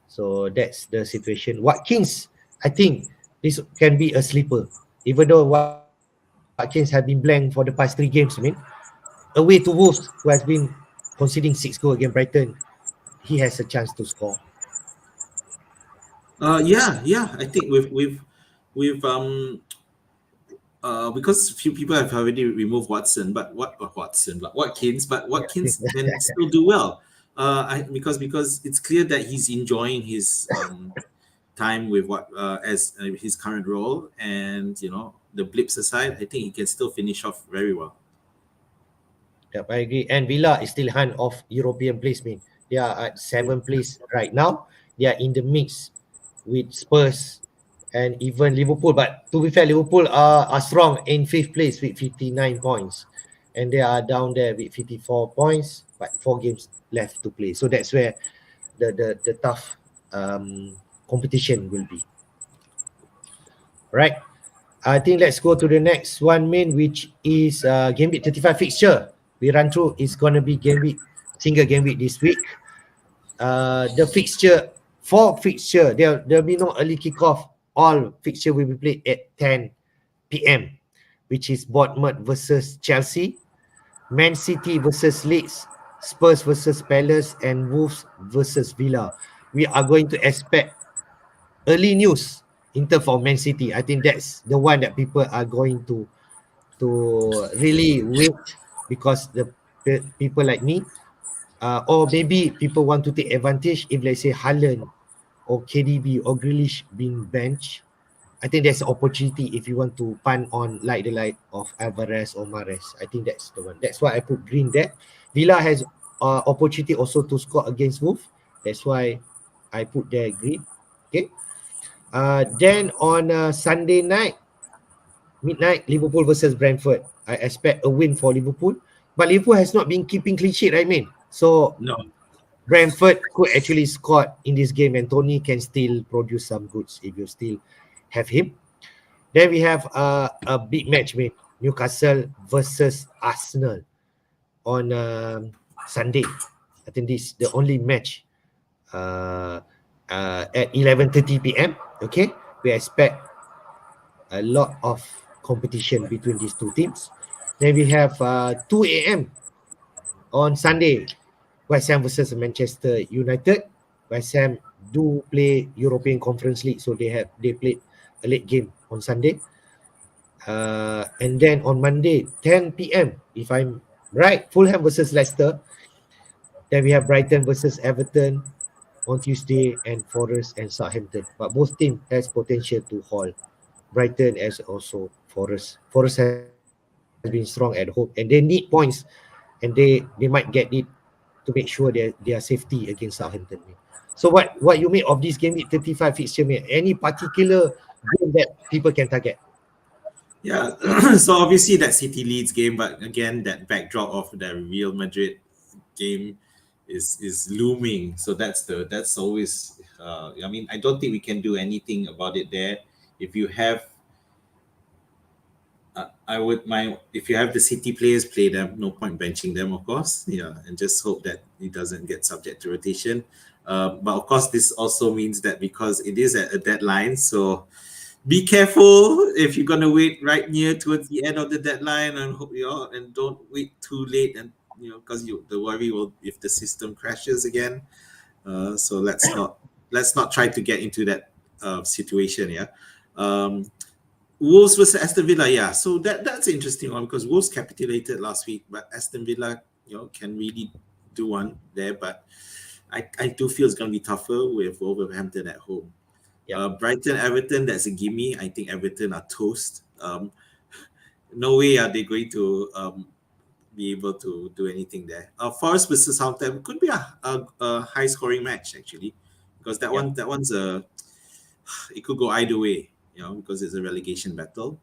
So that's the situation. Watkins, I think this can be a sleeper. Even though Watkins have been blank for the past 3 games, I mean, away to Wolves, who has been conceding 6 goals against Brighton, he has a chance to score. Yeah. I think with because few people have already removed Watson, but Watson, but Watkins, but Watkins can still do well. Because it's clear that he's enjoying his time with what as his current role, and the blips aside, I think he can still finish off very well. Yep, I agree. And Villa is still hand of European placement. They are at 7th place right now. They are in the mix with Spurs and even Liverpool. But to be fair, Liverpool are strong in 5th place with 59 points. And they are down there with 54 points, but 4 games left to play. So that's where the tough competition will be. Right. I think let's go to the next one, main, which is game week 35 fixture. We run through. It's gonna be single game week this week. The fixture, four fixture, there'll be no early kickoff. All fixture will be played at 10 p.m., which is Bournemouth versus Chelsea, Man City versus Leeds, Spurs versus Palace, and Wolves versus Villa. We are going to expect early news in terms of Man City. I think that's the one that people are going to really wait, because the people like me, or maybe people want to take advantage if, let's say, Haaland or KDB or Grealish being benched. I think there's an opportunity if you want to punt on like the light of Alvarez or Mahrez. I think that's the one. That's why I put green there. Villa has opportunity also to score against Wolves. That's why I put there green. Okay. Then on Sunday night, midnight, Liverpool versus Brentford. I expect a win for Liverpool. But Liverpool has not been keeping clean sheet, right, man? So No. Brentford could actually score in this game, and Tony can still produce some goods if you still have him. Then we have a big match, man. Newcastle versus Arsenal on Sunday. I think this is the only match uh, at 11:30 p.m. Okay, we expect a lot of competition between these two teams. Then we have 2 a.m. on Sunday, West Ham versus Manchester United. West Ham do play European Conference League, so they played a late game on Sunday. And then on Monday, 10 p.m. If I'm right? Fulham versus Leicester. Then we have Brighton versus Everton on Tuesday, and Forest and Southampton. But both teams has potential to haul. Brighton as also Forest. Forest has been strong at home and they need points, and they might get it to make sure their safety against Southampton. So what you make of this game week 35 fixture, mate? Any particular game that people can target? Yeah, so obviously that City Leeds game, but again that backdrop of the Real Madrid game is looming. So that's always. I mean, I don't think we can do anything about it there. If you have, I would mind if you have the City players play them. No point benching them, of course. Yeah, and just hope that it doesn't get subject to rotation. But of course, this also means that because it is at a deadline, so be careful if you're gonna wait right near towards the end of the deadline, and hope and don't wait too late, and because the worry will if the system crashes again. So let's not try to get into that situation. Yeah. Um, Wolves versus Aston Villa. Yeah. So that's an interesting one because Wolves capitulated last week, but Aston Villa can really do one there, but I do feel it's going to be tougher with Wolverhampton at home. Yeah. Brighton, Everton, that's a gimme. I think Everton are toast. No way are they going to be able to do anything there. Forest versus Southampton could be a high scoring match actually, because Yeah. that one's it could go either way, because it's a relegation battle.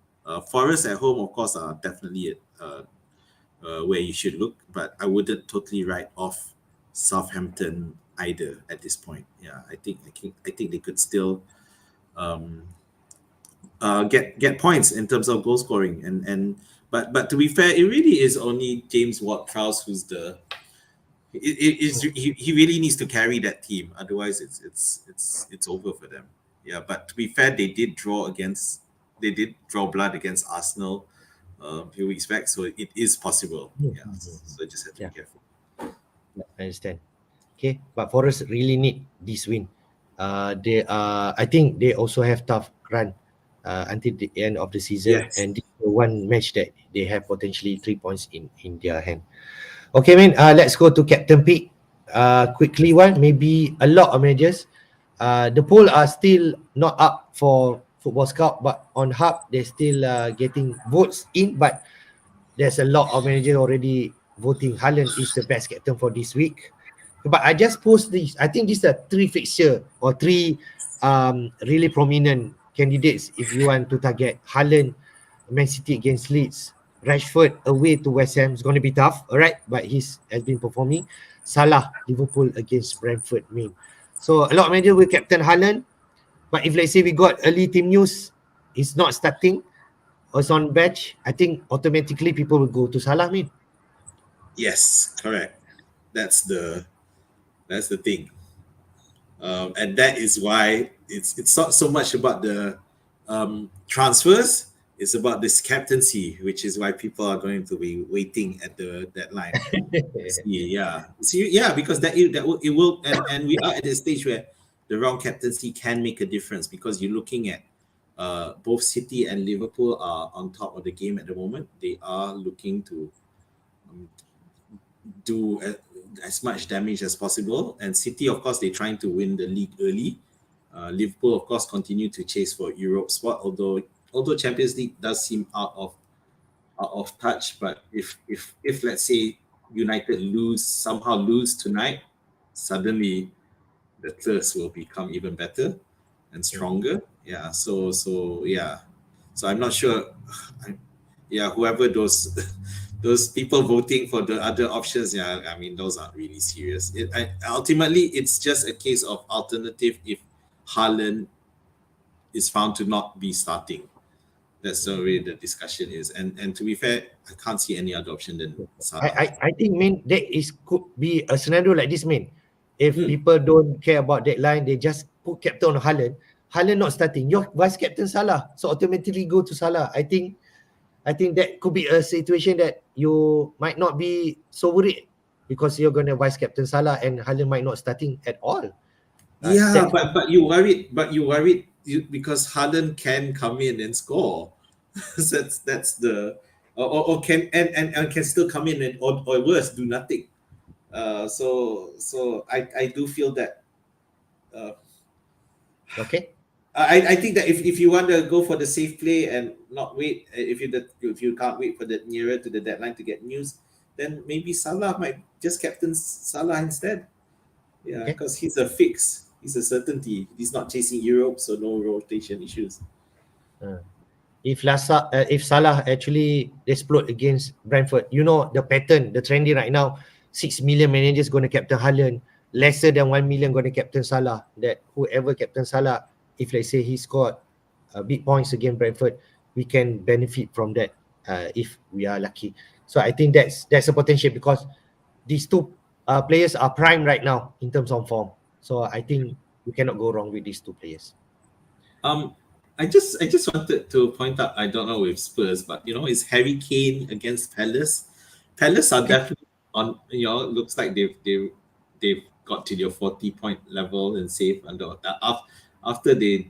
Forest at home, of course, are definitely where you should look, but I wouldn't totally write off Southampton either at this point. Yeah, I think they could still um, get points in terms of goal scoring, but to be fair, it really is only James Ward-Prowse who's he really needs to carry that team. Otherwise, it's over for them. Yeah, but to be fair, they did draw blood against Arsenal a few weeks back, so it is possible. Yeah, so just have to be Yeah, careful. I understand. Okay, but Forest really need this win. They I think they also have tough run until the end of the season, Yes. and this is the one match that they have potentially 3 points in their hand. Okay, man. Let's go to Captain Pick. Quickly one, maybe a lot of managers. The poll are still not up for Football Scout, but on Hub they're still getting votes in. But there's a lot of managers already voting Haaland is the best captain for this week. But I just post this. I think these are three fixture or three really prominent candidates if you want to target Haaland, Man City against Leeds, Rashford away to West Ham is going to be tough, all right, but he's has been performing. Salah, Liverpool against Brentford, main. So a lot of managers will captain Haaland, but if let's say we got early team news, he's not starting or is on bench, I think automatically people will go to Salah, main. Yes, correct. That's the thing. And that is why it's not so much about the transfers. It's about this captaincy, which is why people are going to be waiting at the deadline. See, yeah, see, yeah, because it will, and we are at a stage where the wrong captaincy can make a difference because you're looking at both City and Liverpool are on top of the game at the moment. They are looking to um, do as much damage as possible. And City, of course, they're trying to win the league early. Liverpool, of course, continue to chase for Europe spot. Although Champions League does seem out of touch, but if let's say United somehow lose tonight, suddenly the thirst will become even better and stronger. Yeah. So yeah. So I'm not sure. Yeah, whoever those those people voting for the other options, yeah, I mean those aren't really serious. Ultimately, it's just a case of alternative if Haaland is found to not be starting. That's the way the discussion is. And to be fair, I can't see any other option than Salah. I think, man, that is could be a scenario like this, man. If Hmm. people don't care about deadline, they just put captain on Haaland. Haaland not starting. Your vice captain Salah, so automatically go to Salah. I think that could be a situation that you might not be so worried because you're gonna vice captain Salah and Haaland might not starting at all. Yeah, That but you worried because Haaland can come in and score. That's the or can and can still come in and or worse, do nothing. So I do feel that uh, Okay. I think that if you want to go for the safe play and not wait, if you can't wait for the nearer to the deadline to get news, then maybe Salah might just captain Salah instead. Yeah, Okay. because he's a fix. He's a certainty. He's not chasing Europe, so no rotation issues. Uh, if Salah actually explode against Brentford, you know the pattern, the trendy right now, 6 million managers going to captain Haaland, lesser than 1 million going to captain Salah. That whoever captain Salah, if let's say he scored big points against Brentford, we can benefit from that if we are lucky. So I think that's a potential because these two players are prime right now in terms of form. So I think you cannot go wrong with these two players. Um, I just wanted to point out. I don't know with Spurs, but it's Harry Kane against Palace. Palace are Okay. definitely on. Looks like they've got to their 40-point level and safe under that. After they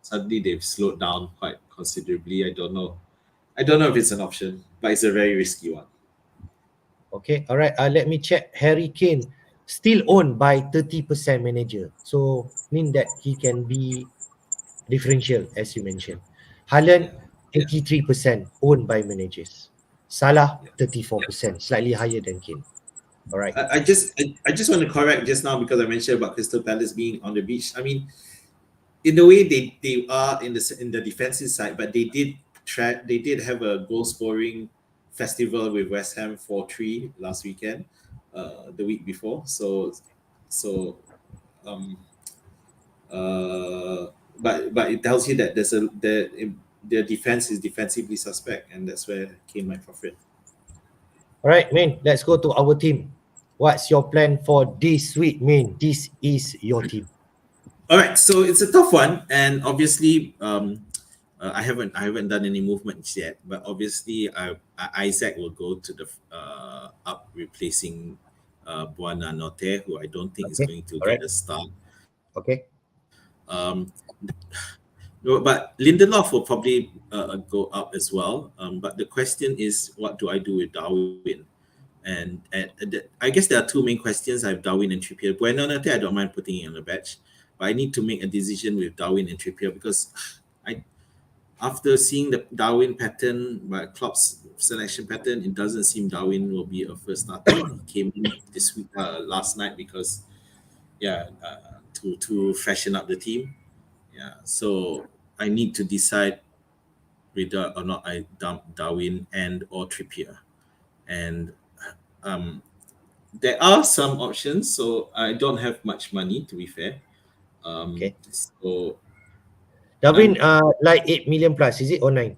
suddenly they've slowed down quite considerably. I don't know. I don't know if it's an option, but it's a very risky one. Okay, all right. Let me check. Harry Kane still owned by 30% manager. So mean that he can be differential as you mentioned. Yeah, Haaland yeah, 83% owned by managers. Salah yeah. 34%, slightly higher than Kane. All right. I just want to correct just now because I mentioned about Crystal Palace being on the beach. I mean, in a way they are in the defensive side, but they did have a goal scoring festival with West Ham 4-3 last weekend, the week before. So um uh but it tells you that their defense is defensively suspect, and that's where came my profit. All right, man. Let's go to our team. What's your plan for this week, man? This is your team. All right, so it's a tough one, and obviously, I haven't done any movements yet, but obviously, Isaac will go to the up replacing Buana Note, who I don't think is Okay. going to All right. get a start. Okay. Um, no, but Lindelof will probably go up as well. But the question is, what do I do with Darwin? And I guess there are two main questions. I have Darwin and Trippier. Bueno, I don't mind putting it on the bench, but I need to make a decision with Darwin and Trippier because I, after seeing the Darwin pattern, by Klopp's selection pattern, it doesn't seem Darwin will be a first starter. He came in this week, last night because to freshen up the team. Yeah, so I need to decide whether or not I dump Darwin and or Trippier, and um, there are some options. So I don't have much money, to be fair. Okay. So Darwin, I'm like 8 million plus, is it or 9?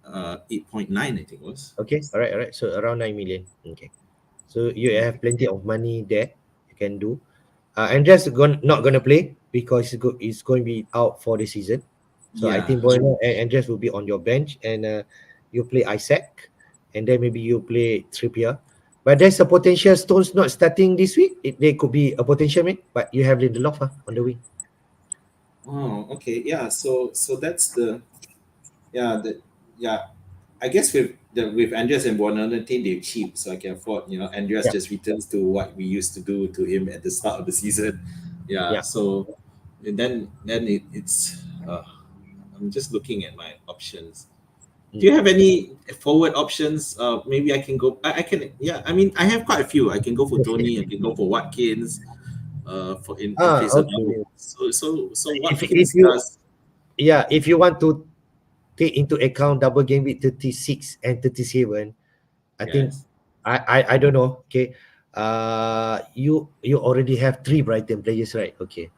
8.9, I think it was. Okay. All right. All right. So around 9 million. Okay. So you have plenty of money there. You can do. Andreas not gonna play because he's going to be out for the season. So I Yeah. think Bueno and Andreas will be on your bench, and you play Isaac, and then maybe you play Trippier. But there's a potential Stones not starting this week. There could be a potential, man. But you have Lindelof on the wing. Oh, okay. Yeah. So that's yeah the yeah. I guess with Andreas and Bonanati, they're cheap, so I can afford. Andreas Yeah, just returns to what we used to do to him at the start of the season. Yeah. yeah. So and then it's. I'm just looking at my options. Do Mm. you have any forward options? Maybe I can go. I can. Yeah. I mean, I have quite a few. I can go for Tony. I can go for Watkins. For in place of Abu. Okay. So If Watkins you does. if you want to take into account double game week 36 and 37, I think Yes. I don't know. Okay. You already have three Brighton players, right? Okay.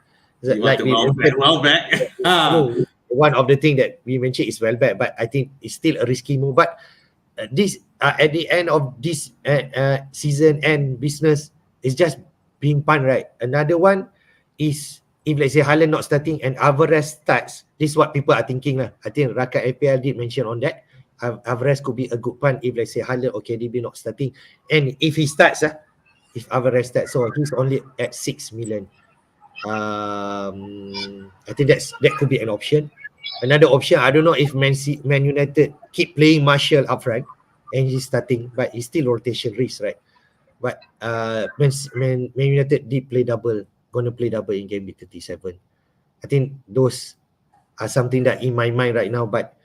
You want Like the we well back? mentioned, Well back. I mean, one of the thing that we mentioned is well back, but I think it's still a risky move. But this at the end of this season and business is just being pun, right? Another one is if let's say Haaland not starting and Alvarez starts, this is what people are thinking lah. I think Rakat APL did mention on that. Alvarez could be a good punt if let's say Haaland or KDB not starting, and if he starts, if Alvarez starts, so he's only at 6 million. I think that could be an option. Another option, I don't know if Man United keep playing Martial up front and he's starting, but he's still rotation risk, right? But Man United did play double, gonna play double in game week 37. I think those are something that in my mind right now, but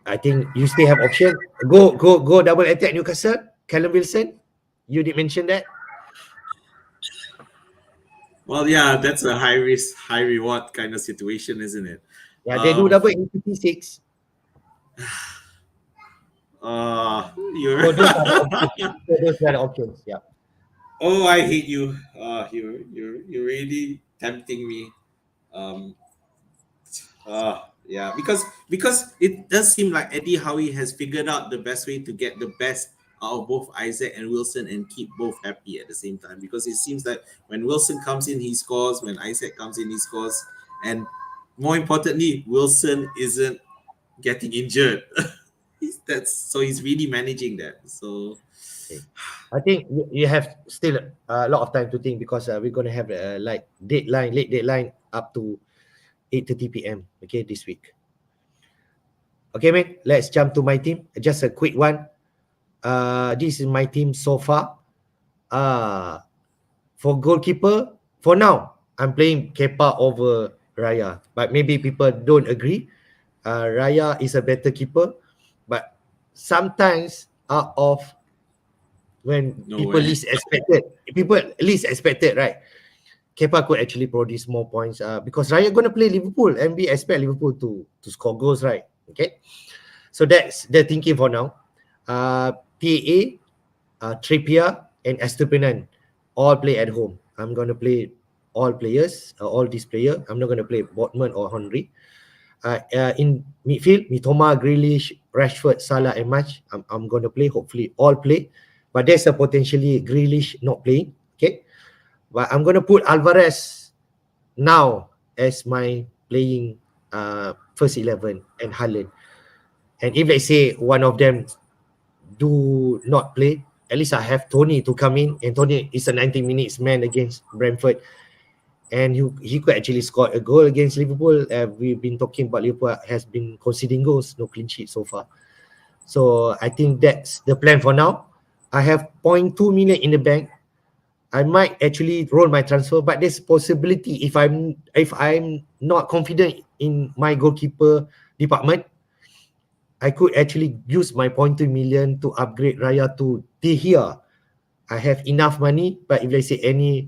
I think you still have option. Go double attack Newcastle, Callum Wilson. You did mention that. Well, yeah, that's a high risk, high reward kind of situation, isn't it? Yeah, they do Um, double in 56. you're. So those are the options. So those are the options. Yeah. Oh, I hate you. You're really tempting me. Um, yeah, because it does seem like Eddie Howe has figured out the best way to get the best out of both Isaac and Wilson and keep both happy at the same time. Because it seems that when Wilson comes in, he scores. When Isaac comes in, he scores. And more importantly, Wilson isn't getting injured. He's really managing that. So Okay. I think you have still a lot of time to think because we're gonna have like late deadline up to 8:30 p.m. Okay, this week. Okay, man. Let's jump to my team. Just a quick one. This is my team so far. Uh for goalkeeper, for now, I'm playing Kepa over Raya. But maybe people don't agree. Raya is a better keeper, but sometimes out of when nowhere. people least expected, right? Kepa could actually produce more points because Raya going to play Liverpool and we expect Liverpool to score goals, right? Okay, so that's the thinking for now. PA, Trippier, and Estupinan all play at home. I'm going to play all players, all these players. I'm not going to play Botman or Henry. In midfield, Mitoma, Grealish, Rashford, Salah, and March. I'm going to play. Hopefully, all play. But there's a potentially Grealish not playing. Okay, but I'm going to put Alvarez now as my playing first 11 and Haaland. And if let's say one of them do not play, at least I have Tony to come in. And Tony is a 90 minutes man against Brentford. And he could actually score a goal against Liverpool. We've been talking about Liverpool has been conceding goals, no clean sheet so far. So I think that's the plan for now. I have 0.2 million in the bank. I might actually roll my transfer, but there's possibility if I'm not confident in my goalkeeper department, I could actually use my 0.2 million to upgrade Raya to De Gea. I have enough money, but if let's say any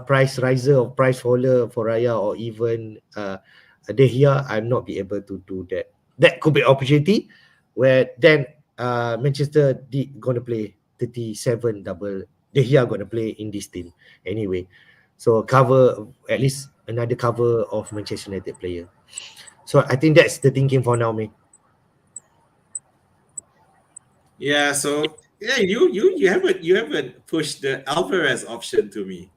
price riser or price faller for Raya or even De Gea, I'm not be able to do that. That could be opportunity where then Manchester gonna play 37 double. De Gea gonna play in this team anyway. So cover at least another cover of Manchester United player. So I think that's the thinking for now, mate. Yeah, so yeah, you haven't pushed the Alvarez option to me.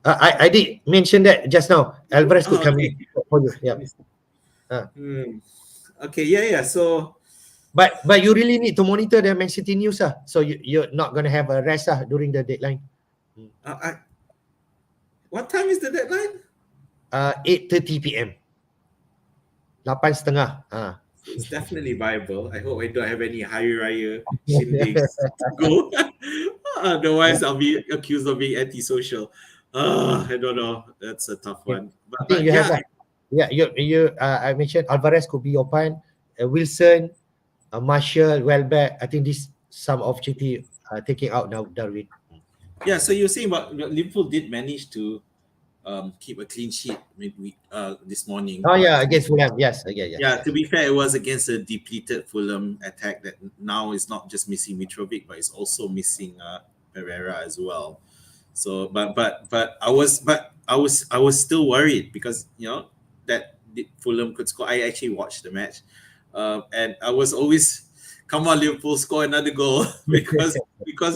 I did mention that just now. Alvarez could Oh, come okay. in for you. Let Yeah. me see. Uh, Okay, yeah. So but you really need to monitor the Man City news. So you're not gonna have a rest during the deadline. what time is the deadline? 8:30 p.m. 8:30. So it's definitely viable. I hope I don't have any Hari Raya shindigs to go. Yeah. Otherwise, I'll be accused of being antisocial. I don't know. That's a tough Okay. one. I But think but you have yeah, that. Yeah, you I mentioned Alvarez could be your pan. Wilson, Marshall, Welbeck. I think this some opportunity taking out now Darwin. yeah. So you're saying about Liverpool did manage to keep a clean sheet maybe this morning, Oh but yeah, against Fulham. Yes, yeah, yes. to be fair, it was against a depleted Fulham attack that now is not just missing Mitrovic, but it's also missing Pereira as well. So, but I was still worried because that Fulham could score. I actually watched the match, and I was always, come on, Liverpool, score another goal because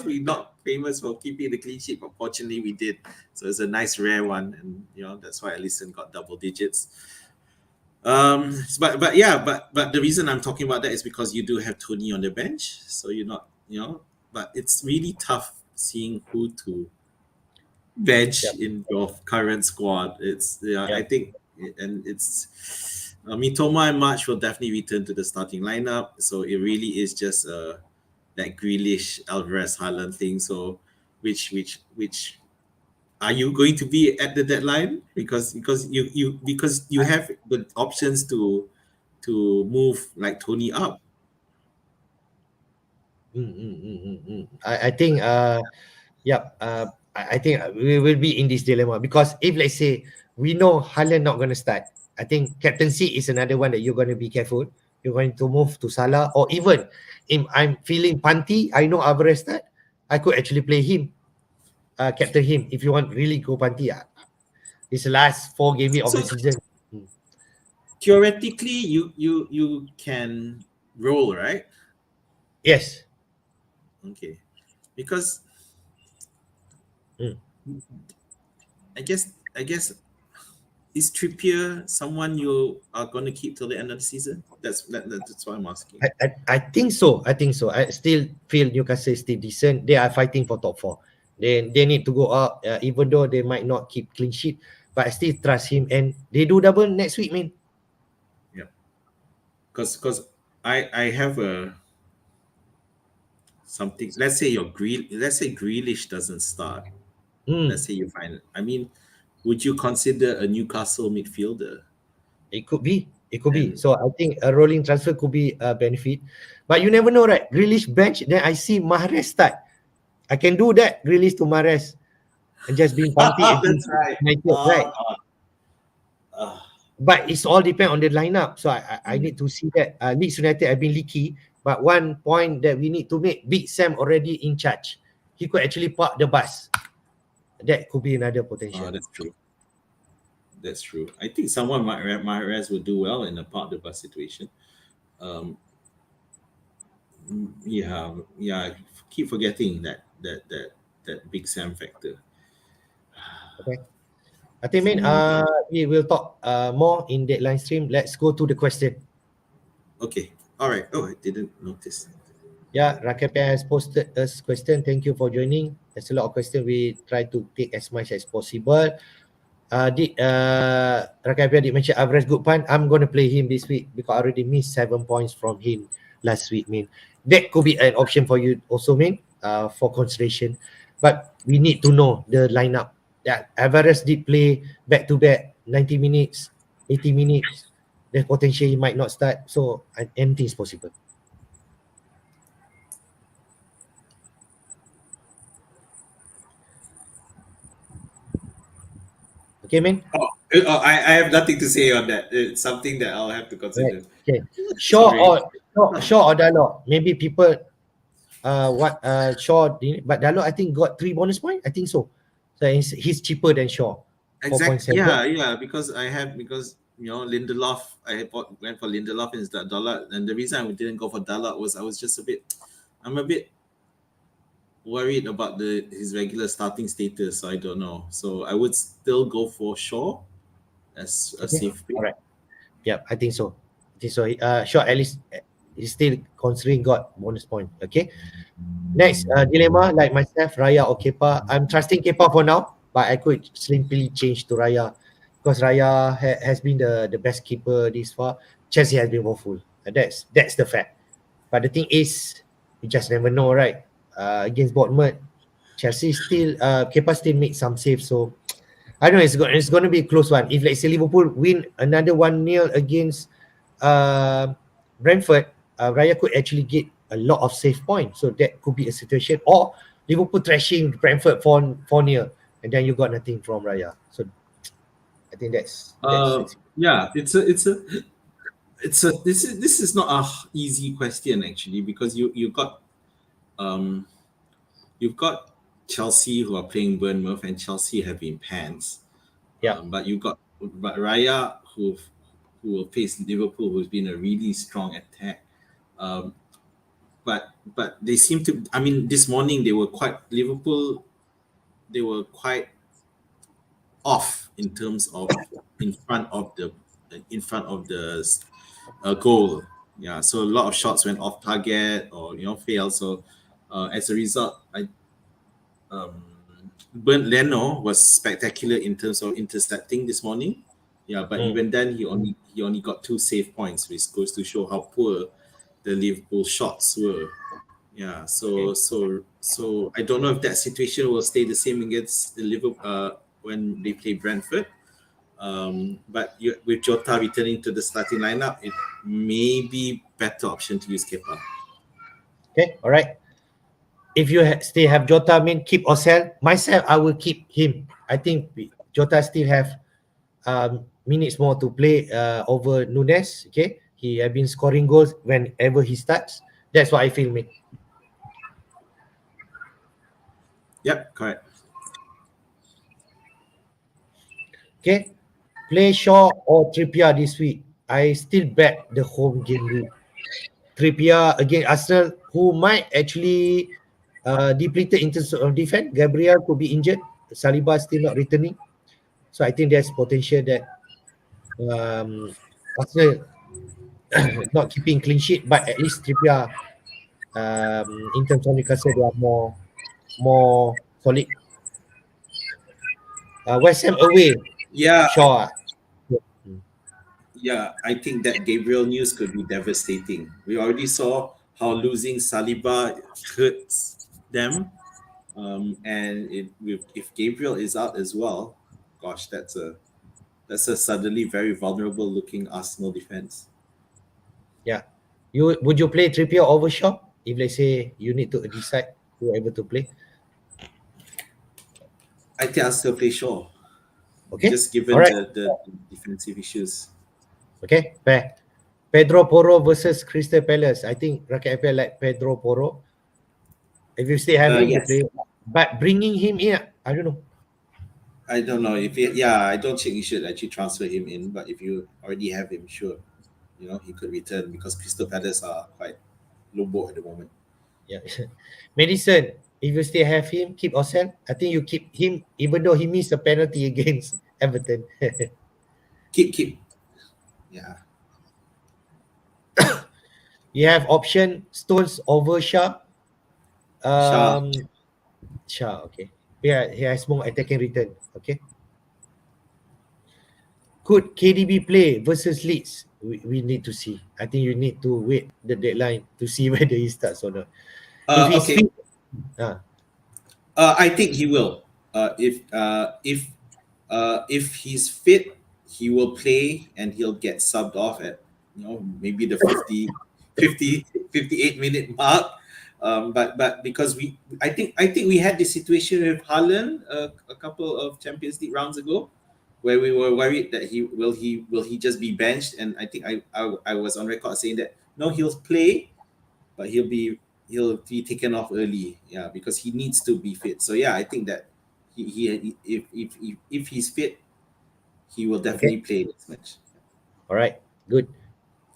we're not famous for keeping the clean sheet. But fortunately, we did. So it's a nice rare one, and that's why Alisson got double digits. But yeah, but the reason I'm talking about that is because you do have Tony on the bench, so you're not, but it's really tough seeing who to bench Yep. in your current squad. It's, yeah, I Yep. think And it's Mitoma and March will definitely return to the starting lineup. So it really is just that Grealish, Alvarez, Haaland thing. So which are you going to be at the deadline? Because you have the options to move like Tony up. I think yep. I think we will be in this dilemma because if let's say we know Haaland not going to start, I think captaincy is another one that you're going to be careful. You're going to move to Salah, or even if I'm feeling panty, I know Alvarez start, I could actually play him, captain him. If you want really go panty, it's the last 4 game week of the So season. Mm. theoretically, you can roll, right? Yes. Okay, because Mm. I guess is Trippier someone you are going to keep till the end of the season? That's what I'm asking. I think so. I think so. I still feel Newcastle is still decent. They are fighting for top four. They need to go up, even though they might not keep clean sheet. But I still trust him, and they do double next week, man. Yeah, because I have a something. Let's say Grealish doesn't start. Let's Mm, say you find. I mean, would you consider a Newcastle midfielder? it could be. It could be. And So I think a rolling transfer could be a benefit. But you never know, right? Grealish bench, then I see Mahrez start. I can do that. Grealish to Mahrez and just being panty against that's right. United, right? Uh, But it's all depend on the lineup. So I mm. need to see that. Leeds United have been leaky. But one point that we need to make, Big Sam already in charge. He could actually park the bus. That could be another potential. That's true. That's true. I think someone Mahrez would do well in a part of the bus situation. Um, yeah. I keep forgetting that Big Sam factor. Okay. I think, man, Mm, we will talk more in deadline stream. Let's go to the question. okay. All right. Oh, I didn't notice. Yeah, Rakesh has posted us question. Thank you for joining. There's a lot of questions. We try to take as much as possible. Rakabia did mention Alvarez good punt. I'm gonna play him this week because I already missed 7 points from him last week. Mean that could be an option for you also, mean for consideration. But we need to know the lineup. Yeah, Alvarez did play back to back 90 minutes, 80 minutes. There's potential he might not start. So anything is possible. Okay, man. I have nothing to say on that. It's something that I'll have to Right. consider. Okay. Shaw Sorry. or Shaw or Dalot. Maybe people Shaw didn't, but Dalot I think got 3 bonus point. I think so. So he's cheaper than Shaw, Yeah, 4.7. yeah. Because Lindelof. Went for Lindelof instead of Dalot, and the reason I didn't go for Dalot was I was just a bit. I'm a bit worried about his regular starting status. So I don't know. So I would still go for Shaw as a Okay. safe pick. All right. Yeah, I think so. I think so. Shaw at least he's still considering got bonus point. Okay. Next dilemma like myself, Raya or Kepa. I'm trusting Kepa for now, but I could simply change to Raya because Raya has been the best keeper this far. Chelsea has been woeful. That's the fact. But the thing is, you just never know, right? Against Bournemouth, Chelsea still, Kepa still make some saves. So I don't know. It's going to be a close one. If let's say Liverpool win another 1-0 against uh, Brentford, Raya could actually get a lot of save points. So that could be a situation. Or Liverpool thrashing Brentford 4-0, and then you got nothing from Raya. So I think that's it. Yeah, this is not a easy question actually because um you've got Chelsea who are playing Bournemouth and Chelsea have been pants. Yeah, But Raya who will face Liverpool who's been a really strong attack. Um, but they seem to. I mean, this morning they were quite Liverpool. They were quite off in terms of in front of the in front of the goal. Yeah, so a lot of shots went off target or failed. So as a result, Bernd Leno was spectacular in terms of intercepting this morning. Yeah, but Mm. even then, he only got 2 save points, which goes to show how poor the Liverpool shots were. Yeah, Okay. so I don't know if that situation will stay the same against the Liverpool when they play Brentford. But with Jota returning to the starting lineup, it may be better option to use Kepa. Okay. All right. If you still have Jota, I mean, keep or sell. Myself, I will keep him. I think Jota still have minutes more to play over Nunes. Okay, he have been scoring goals whenever he starts. That's what I feel, mate. Yep, correct. Okay, play Shaw or Trippier this week. I still bet the home game week. Trippier against Arsenal, who might actually depleted in terms of defense. Gabriel could be injured. Saliba still not returning. So I think there's potential that Arsenal not keeping clean sheet, but at least Trippier in terms of Newcastle, they are more solid. West Ham away, Yeah, Shaw. Mm. yeah, I think that Gabriel news could be devastating. We already saw how losing Saliba hurts them, and if Gabriel is out as well, gosh, that's a suddenly very vulnerable looking Arsenal defense. Yeah. Would you play Trippier over Shaw if let's say you need to decide whoever to play? I think I'll still play Shaw, Okay. just All given right. the defensive issues. Okay. Fair. Pedro Porro versus Crystal Palace. I think Rakyat FPL like Pedro Porro. If you still have him, you Yes. play. But bringing him in, I don't know. I don't know if yeah, I don't think you should actually transfer him in, but if you already have him, sure, he could return because Crystal Palace are quite low ball at the moment. Yeah. Madison, if you still have him, keep or sell. I think you keep him even though he missed a penalty against Everton. Keep, yeah, You have option Stones over Shah. Shah. Um, Shah, okay. Yeah, he has more attacking return. Okay. Could KDB play versus Leeds? We need to see. I think you need to wait the deadline to see whether he starts or not. If he's Okay. fit, uh, I think he will. If he's fit, he will play and he'll get subbed off at maybe the 58 minute mark. But because I think we had this situation with Haaland a couple of Champions League rounds ago, where we were worried that he just be benched, and I think I was on record saying that no, he'll play, but he'll be taken off early, yeah, because he needs to be fit. So yeah, I think that he if he's fit, he will okay. definitely play this match. All right. Good.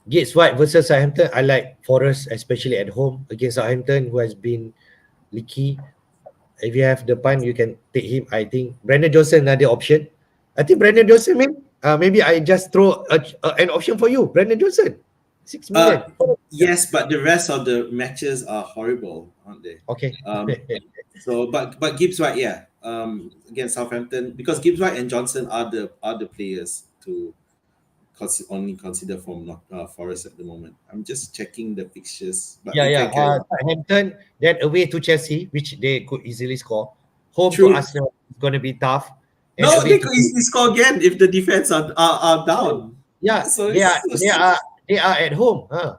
Gates White versus Southampton. I like Forest, especially at home against Southampton, who has been leaky. If you have the punt, you can take him. I think Brandon Johnson another option. I think Brandon Johnson, man. Maybe I just throw an option for you, Brandon Johnson, 6 million. Uh, Yeah. yes, but the rest of the matches are horrible, aren't they? Okay. Um, so but Gibbs White, yeah, against Southampton, because Gibbs White and Johnson are the players to only consider from not Forest at the moment. I'm just checking the fixtures, but Yeah, you yeah. can carry on. Southampton, then away to Chelsea, which they could easily score. Home to True. Arsenal is going to be tough, and No, away they to could easily score again if the defense are down. yeah, So they are it's they are they are at home. Huh?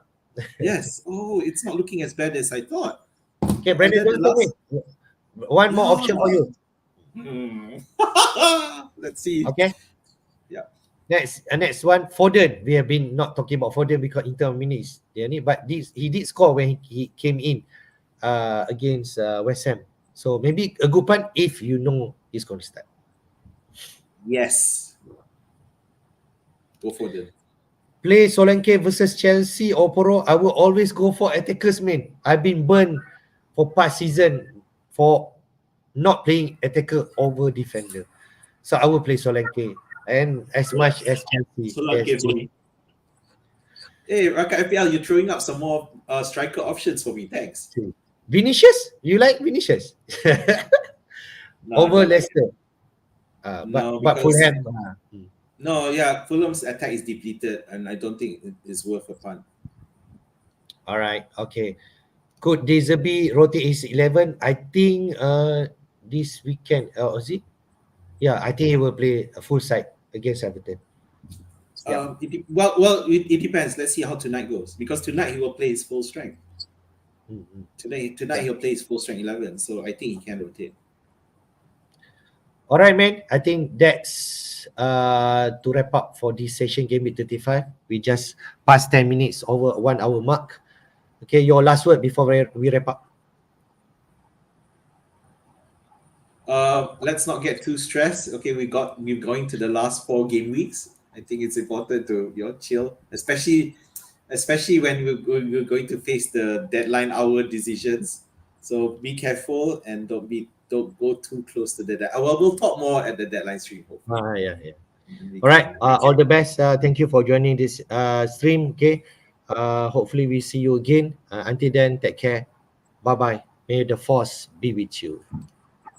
yes. Oh, it's not looking as bad as I thought. Okay, And Brandon then the Johnson, last, wait. One more yeah. option for you. Hmm. Let's see. Okay. Yeah. Next one, Foden. We have been not talking about Foden because in terms of minutes, but he did score when he came in against West Ham. So maybe a good punt if you know he's going to start. Yes. Go for them. Play Solanke versus Chelsea or Poro. I will always go for attackers, man. I've been burned for past season for not playing attacker over defender. So I will play Solanke. And as much as Chelsea So has lucky for been. me. Hey, Raka FPL, you're throwing up some more striker options for me. Thanks. Vinicius? You like Vinicius? No, I Over don't like it. Leicester. No, But because Fulham. No, yeah, Fulham's attack is depleted, and I don't think it is worth a punt. All right, okay. Could Dizabi rotate his 11? I think this weekend, is it? Yeah, I think he will play a full side against Everton. Yep. It depends. Let's see how tonight goes, because tonight he will play his full strength. Mm-hmm. Tonight Yeah. he'll play his full strength 11, so I think he can rotate. All right, man. I think that's to wrap up for this session, Game Week 35. We just passed 10 minutes over 1 hour mark. Okay, your last word before we wrap up. Let's not get too stressed. Okay, we're going to the last 4 game weeks. I think it's important to chill, especially when we're going to face the deadline hour decisions. So be careful and don't go too close to the deadline. Well, we'll talk more at the deadline stream, hopefully. Yeah. And we All right. can All the best. Thank you for joining this stream. Okay. Hopefully we see you again. Until then, take care. Bye bye. May the force be with you.